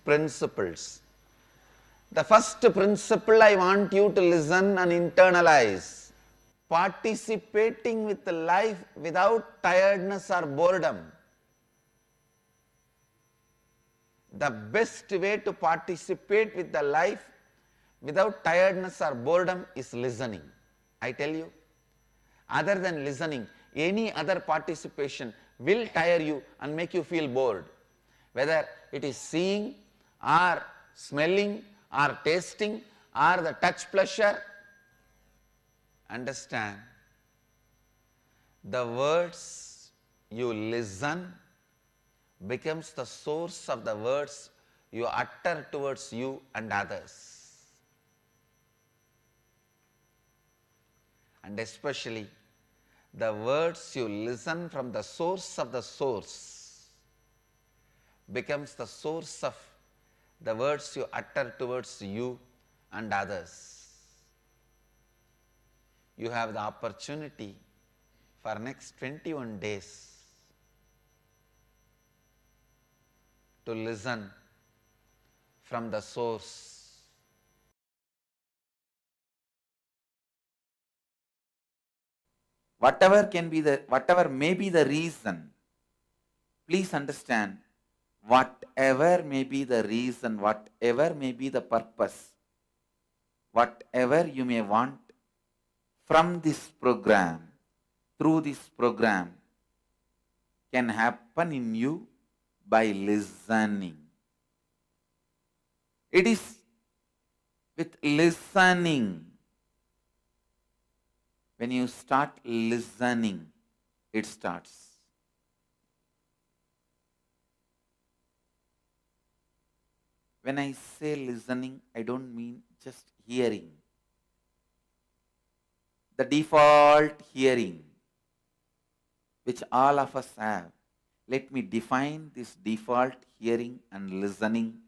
[SPEAKER 1] principles. The first principle I want you to listen and internalize. Participating with life without tiredness or boredom. The best way to participate with the life without tiredness or boredom is listening. I tell you, other than listening, any other participation will tire you and make you feel bored. Whether it is seeing or smelling or tasting or the touch pleasure. Understand, the words you listen becomes the source of the words you utter towards you and others. And especially the words you listen from the source of the source becomes the source of the words you utter towards you and others. You have the opportunity for next 21 days to listen from the source. Whatever may be the reason, please understand, whatever may be the reason, whatever may be the purpose, whatever you may want from this program, through this program, can happen in you by listening. It is with listening. When you start listening, it starts. When I say listening, I don't mean just hearing. The default hearing, which all of us have. Let me define this default hearing and listening.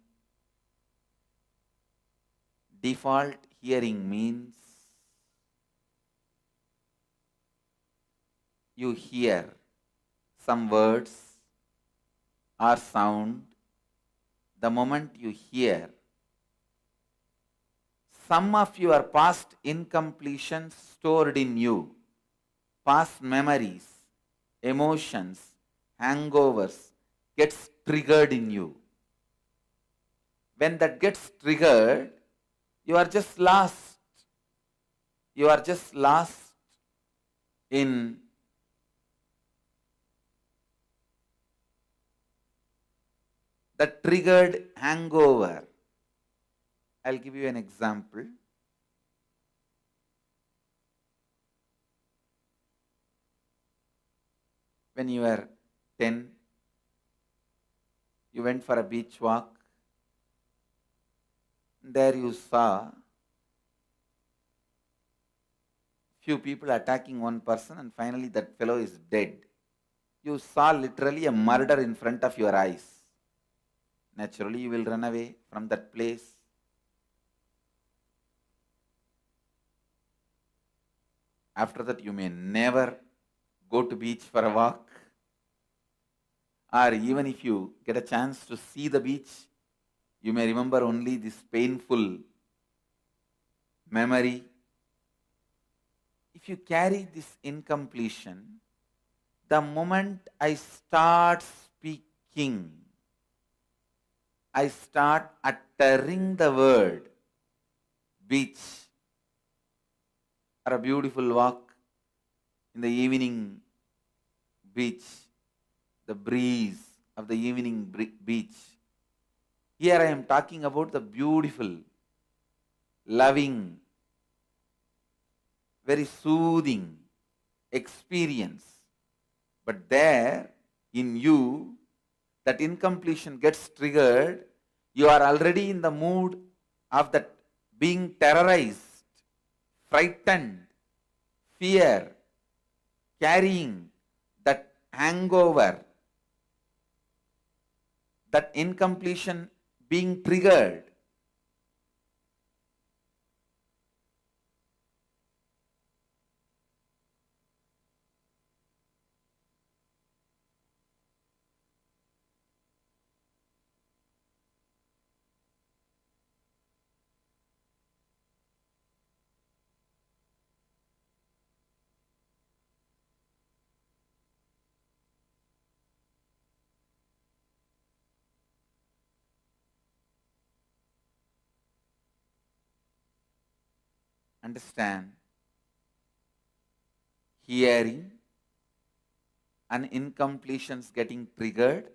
[SPEAKER 1] Default hearing means you hear some words or sound. The moment you hear, some of your past incompletions stored in you, past memories, emotions, hangovers gets triggered in you. When that gets triggered, you are just lost. You are just lost in the triggered hangover. I'll give you an example. When you were 10, you went for a beach walk. There you saw few people attacking one person and finally that fellow is dead. You saw literally a murder in front of your eyes. Naturally, you will run away from that place. After that, you may never go to beach for a walk. Or even if you get a chance to see the beach, you may remember only this painful memory. If you carry this incompletion, the moment I start speaking, I start uttering the word beach or a beautiful walk in the evening beach, the breeze of the evening beach. Here I am talking about the beautiful, loving, very soothing experience. But there in you, that incompletion gets triggered, you are already in the mood of that being terrorized, frightened, fear, carrying that hangover, that incompletion being triggered. Understand? Hearing and incompletions getting triggered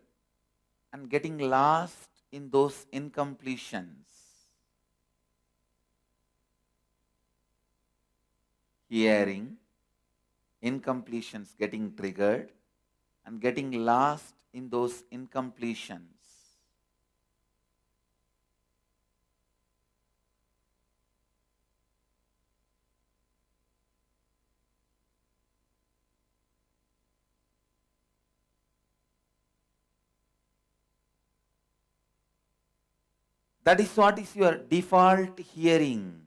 [SPEAKER 1] and getting lost in those incompletions. Hearing, incompletions getting triggered and getting lost in those incompletions. That is what is your default hearing.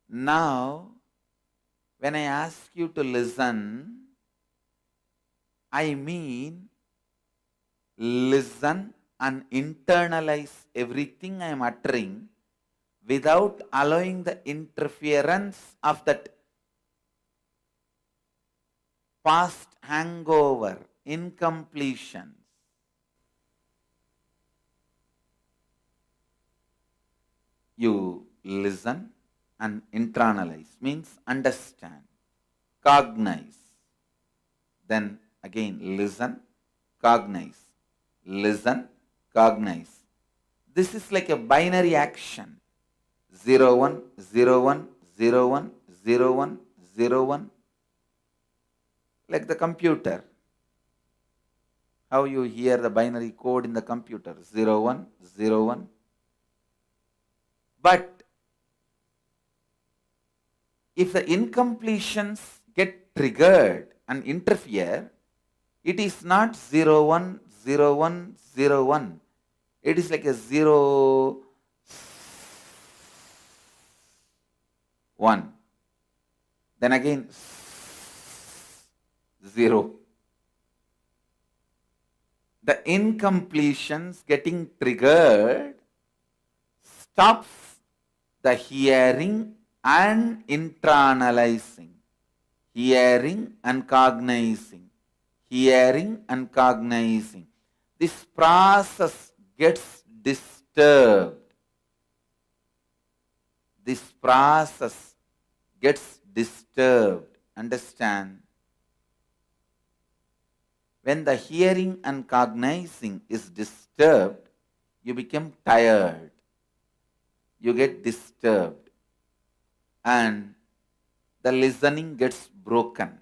[SPEAKER 1] Now, when I ask you to listen, I mean listen and internalize everything I am uttering without allowing the interference of that past hangover, incompletions. You listen and internalize, means understand, cognize. Then again listen, cognize, listen, cognize. This is like a binary action. 0, 1, 0, 1, 0, 1, 0, 1, 0, 1. Like the computer. How you hear the binary code in the computer. 0, 1, 0, 1. But if the incompletions get triggered and interfere, it is not 0, 1, 0, 1, 0, 1. It is like a 0, 1. Then again 0. The incompletions getting triggered stops the hearing and internalizing, hearing and cognizing, hearing and cognizing. This process gets disturbed. This process gets disturbed. Understand? When the hearing and cognizing is disturbed, you become tired. You get disturbed. And the listening gets broken.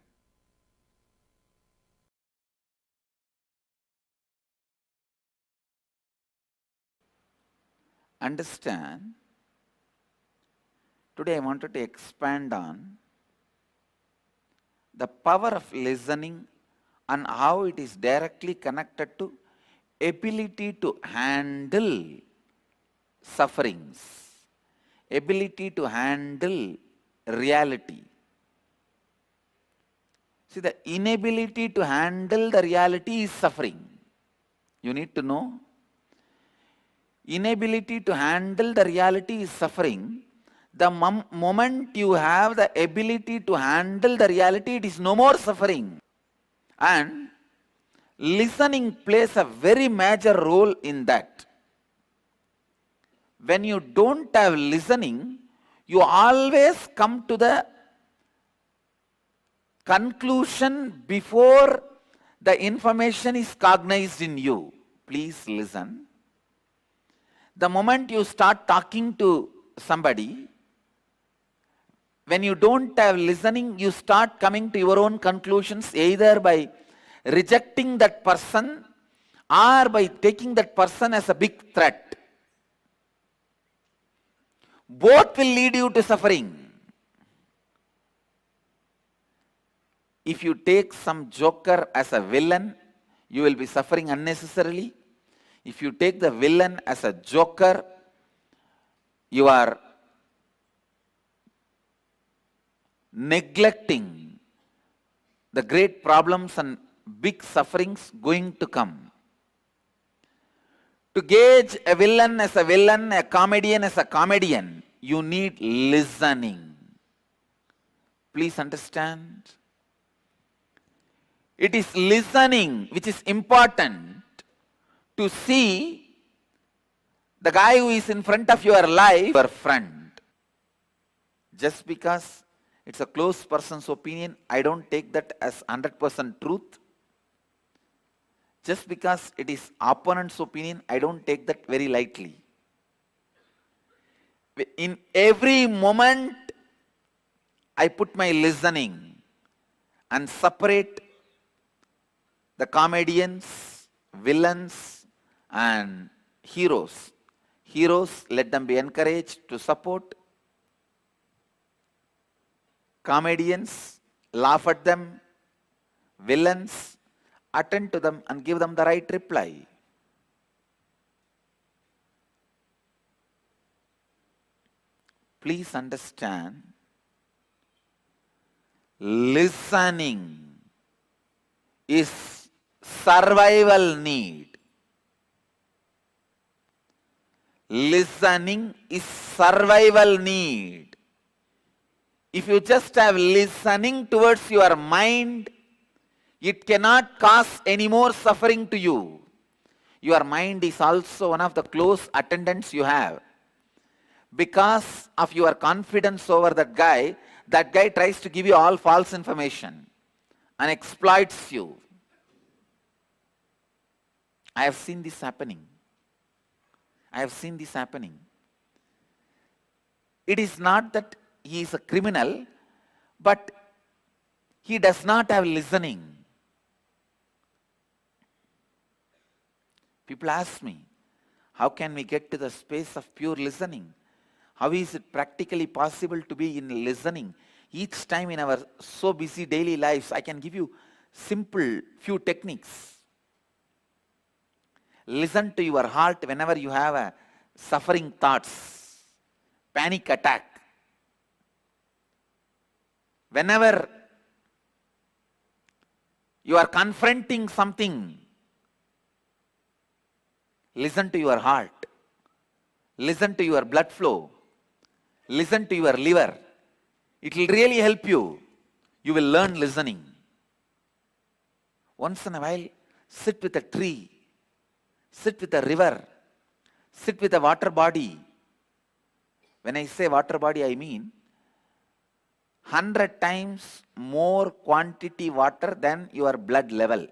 [SPEAKER 1] Understand? Today I wanted to expand on the power of listening and how it is directly connected to ability to handle sufferings, ability to handle reality. See, the inability to handle the reality is suffering. You need to know. Inability to handle the reality is suffering. The moment you have the ability to handle the reality, it is no more suffering. And Listening plays a very major role in that. When you don't have listening, you always come to the conclusion before the information is cognized in you. Please listen. The moment you start talking to somebody, when you don't have listening, you start coming to your own conclusions either by rejecting that person or by taking that person as a big threat. Both will lead you to suffering. If you take some joker as a villain, you will be suffering unnecessarily. If you take the villain as a joker, you are neglecting the great problems and big sufferings going to come. To gauge a villain as a villain, a comedian as a comedian, you need listening. Please understand. It is listening which is important to see the guy who is in front of your life, your friend. Just because it's a close person's opinion, I don't take that as 100% truth. Just because it is opponent's opinion, I don't take that very lightly. In every moment, I put my listening and separate the comedians, villains, and heroes. Heroes, let them be encouraged to support. Comedians, laugh at them. Villains, attend to them and give them the right reply. Please understand, listening is survival need. Listening is survival need. If you just have listening towards your mind, it cannot cause any more suffering to you. Your mind is also one of the close attendants you have. Because of your confidence over that guy tries to give you all false information and exploits you. I have seen this happening. It is not that he is a criminal, but he does not have listening. People ask me, how can we get to the space of pure listening? How is it practically possible to be in listening? Each time in our so busy daily lives, I can give you simple few techniques. Listen to your heart whenever you have a suffering thoughts, panic attack. Whenever you are confronting something, listen to your heart. Listen to your blood flow. Listen to your liver. It will really help you. You will learn listening. Once in a while, sit with a tree. Sit with a river. Sit with a water body. When I say water body, I mean 100 times more quantity water than your blood level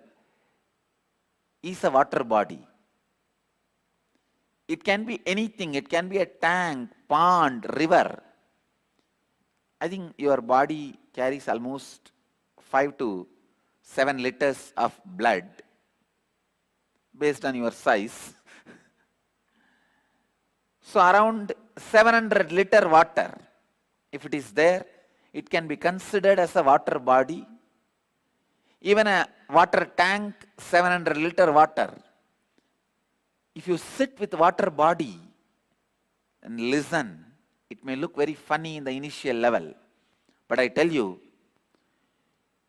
[SPEAKER 1] is a water body. It can be anything. It can be a tank, pond, river. I think your body carries almost 5 to 7 liters of blood based on your size. So around 700 liter water, if it is there, it can be considered as a water body. Even a water tank, 700 liter water. If you sit with water body and listen, it may look very funny in the initial level, but I tell you,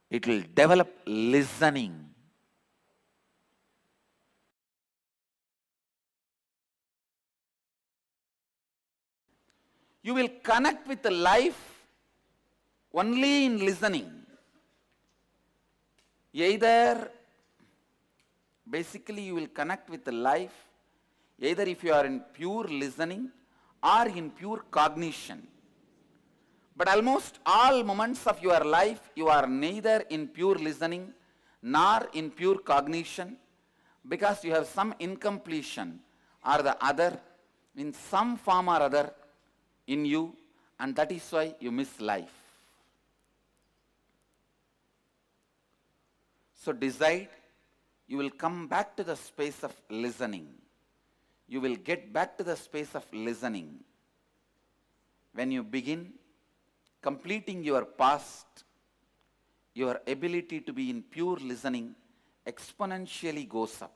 [SPEAKER 1] it will develop listening. You will connect with the life only in listening. Either basically you will connect with the life either if you are in pure listening or in pure cognition. But almost all moments of your life, you are neither in pure listening nor in pure cognition, because you have some incompletion or the other in some form or other in you, and that is why you miss life. So decide, you will come back to the space of listening. You will get back to the space of listening when you begin completing your past. Your ability to be in pure listening exponentially goes up.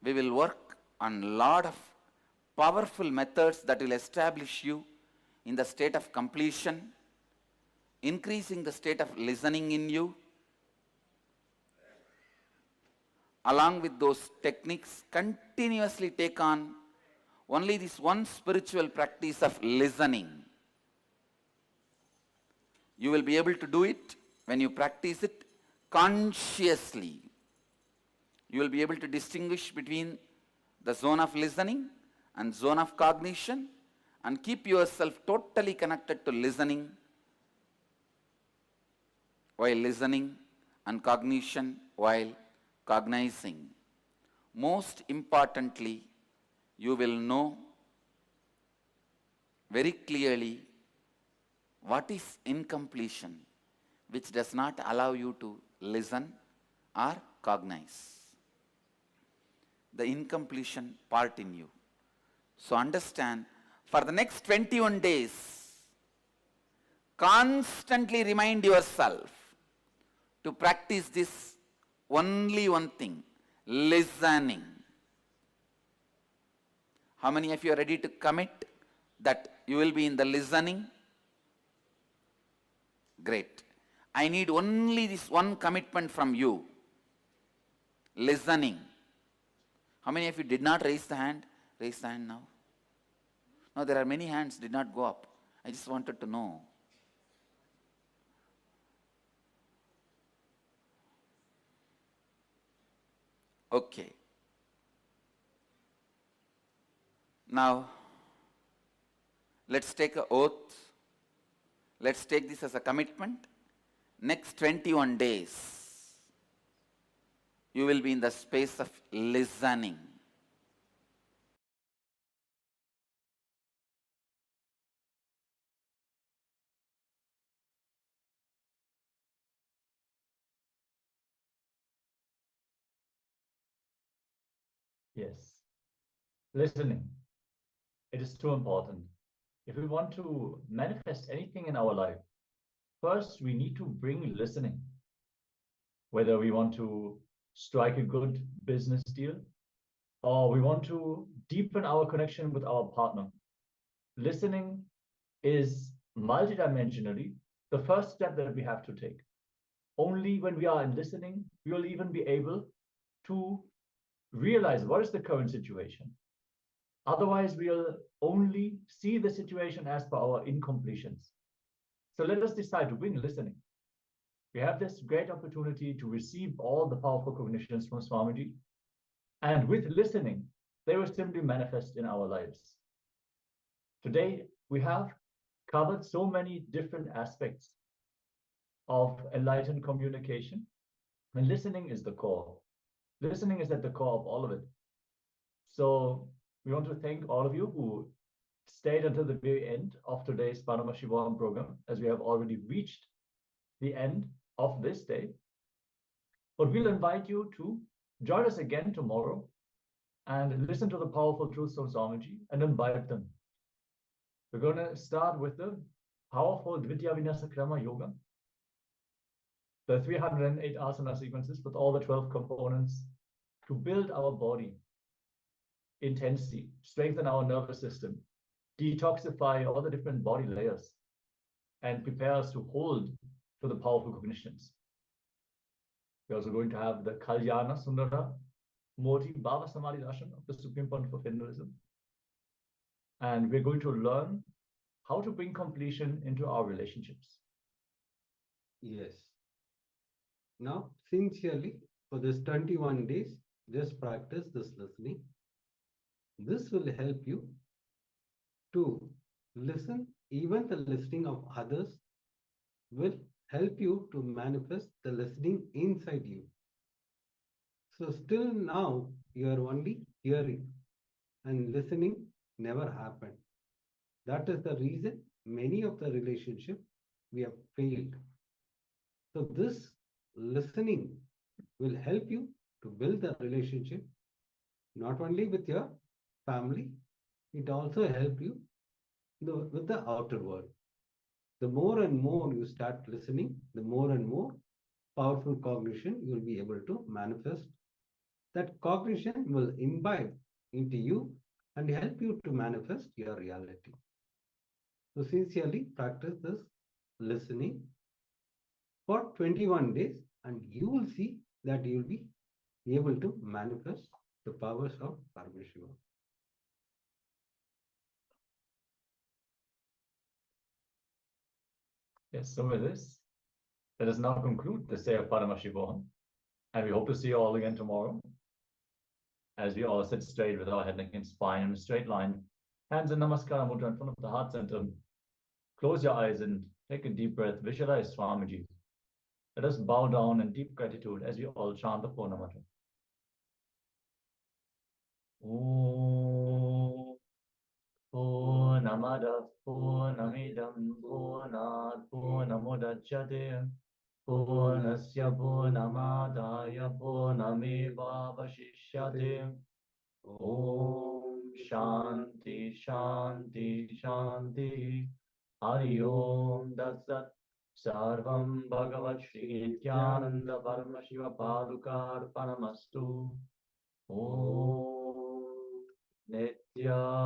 [SPEAKER 1] We will work on a lot of powerful methods that will establish you in the state of completion, increasing the state of listening in you. Along with those techniques, continuously take on only this one spiritual practice of listening. You will be able to do it when you practice it consciously. You will be able to distinguish between the zone of listening and zone of cognition and keep yourself totally connected to listening while listening and cognition while cognizing. Most importantly, you will know very clearly what is incompletion, which does not allow you to listen or cognize. The incompletion part in you. So understand, for the next 21 days, constantly remind yourself to practice this only one thing, listening. How many of you are ready to commit that you will be in the listening? Great. I need only this one commitment from you. Listening. How many of you did not raise the hand? Raise the hand now. No, there are many hands did not go up. I just wanted to know. Okay. Now, let's take an oath. Let's take this as a commitment. Next 21 days, you will be in the space of listening.
[SPEAKER 2] Yes. Listening. It is too important. If we want to manifest anything in our life, first we need to bring listening. Whether we want to strike a good business deal or we want to deepen our connection with our partner, listening is multidimensionally the first step that we have to take. Only when we are in listening, we will even be able to realize what is the current situation. Otherwise, we'll only see the situation as per our incompletions. So let us decide to bring listening. We have this great opportunity to receive all the powerful cognitions from Swamiji. And with listening, they will simply manifest in our lives. Today, we have covered so many different aspects of enlightened communication. And listening is the core. Listening is at the core of all of it. So we want to thank all of you who stayed until the very end of today's Paramashivoham program, as we have already reached the end of this day. But we'll invite you to join us again tomorrow and listen to the powerful truths of Swamiji and imbibe them. We're going to start with the powerful Dvitya Vinyasa Krama Yoga, the 308 asana sequences with all the 12 components to build our body intensely, strengthen our nervous system, detoxify all the different body layers, and prepare us to hold to the powerful cognitions. We're also going to have the Kalyana Sundara Moti Bhava Samadhi Darshan of the Supreme PONTIFF of Hinduism. And we're going to learn how to bring completion into our relationships.
[SPEAKER 3] Yes. Now, sincerely, for this 21 days, just practice this listening. This will help you to listen. Even the listening of others will help you to manifest the listening inside you. So still now you are only hearing and listening never happened. That is the reason many of the relationship we have failed. So this listening will help you to build the relationship not only with your family, it also help you with the outer world. The more and more you start listening, the more and more powerful cognition you will be able to manifest. That cognition will imbibe into you and help you to manifest your reality. So sincerely practice this listening for 21 days and you will see that you will be able to manifest the powers of Paramashiva.
[SPEAKER 2] Yes, so with this, let us now conclude this day of Paramashivoham, and we hope to see you all again tomorrow, as we all sit straight with our head, neck, and spine in a straight line, hands in Namaskara Mudra in front of the heart center. Close your eyes and take a deep breath. Visualize Swamiji. Let us bow down in deep gratitude as we all chant the Purna Mantra. Om Purnamada Purnamidam Purnat Purnamudachyate Purnasya Purnamadaya Purnameva Vashishyate. Om Shanti Shanti Shanti. Hari Om Tat Sat. Sarvam Bhagavat Shri Nithyananda Paramashiva Paduka Arpanamastu. Om Nithyanandam.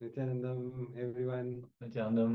[SPEAKER 3] Nithyanandam, everyone.
[SPEAKER 2] Nithyanandam.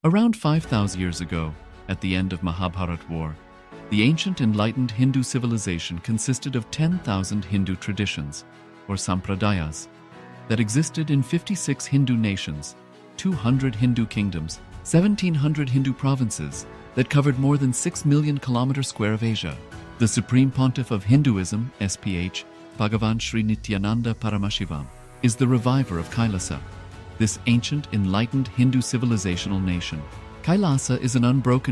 [SPEAKER 4] Around 5,000 years ago, at the end of Mahabharat War, the ancient enlightened Hindu civilization consisted of 10,000 Hindu traditions, or sampradayas, that existed in 56 Hindu nations, 200 Hindu kingdoms, 1,700 Hindu provinces that covered more than 6 million kilometers square of Asia. The Supreme Pontiff of Hinduism, SPH, Bhagavan Sri Nithyananda Paramashivoham, is the reviver of KAILASA, this ancient enlightened Hindu civilizational nation. KAILASA is an unbroken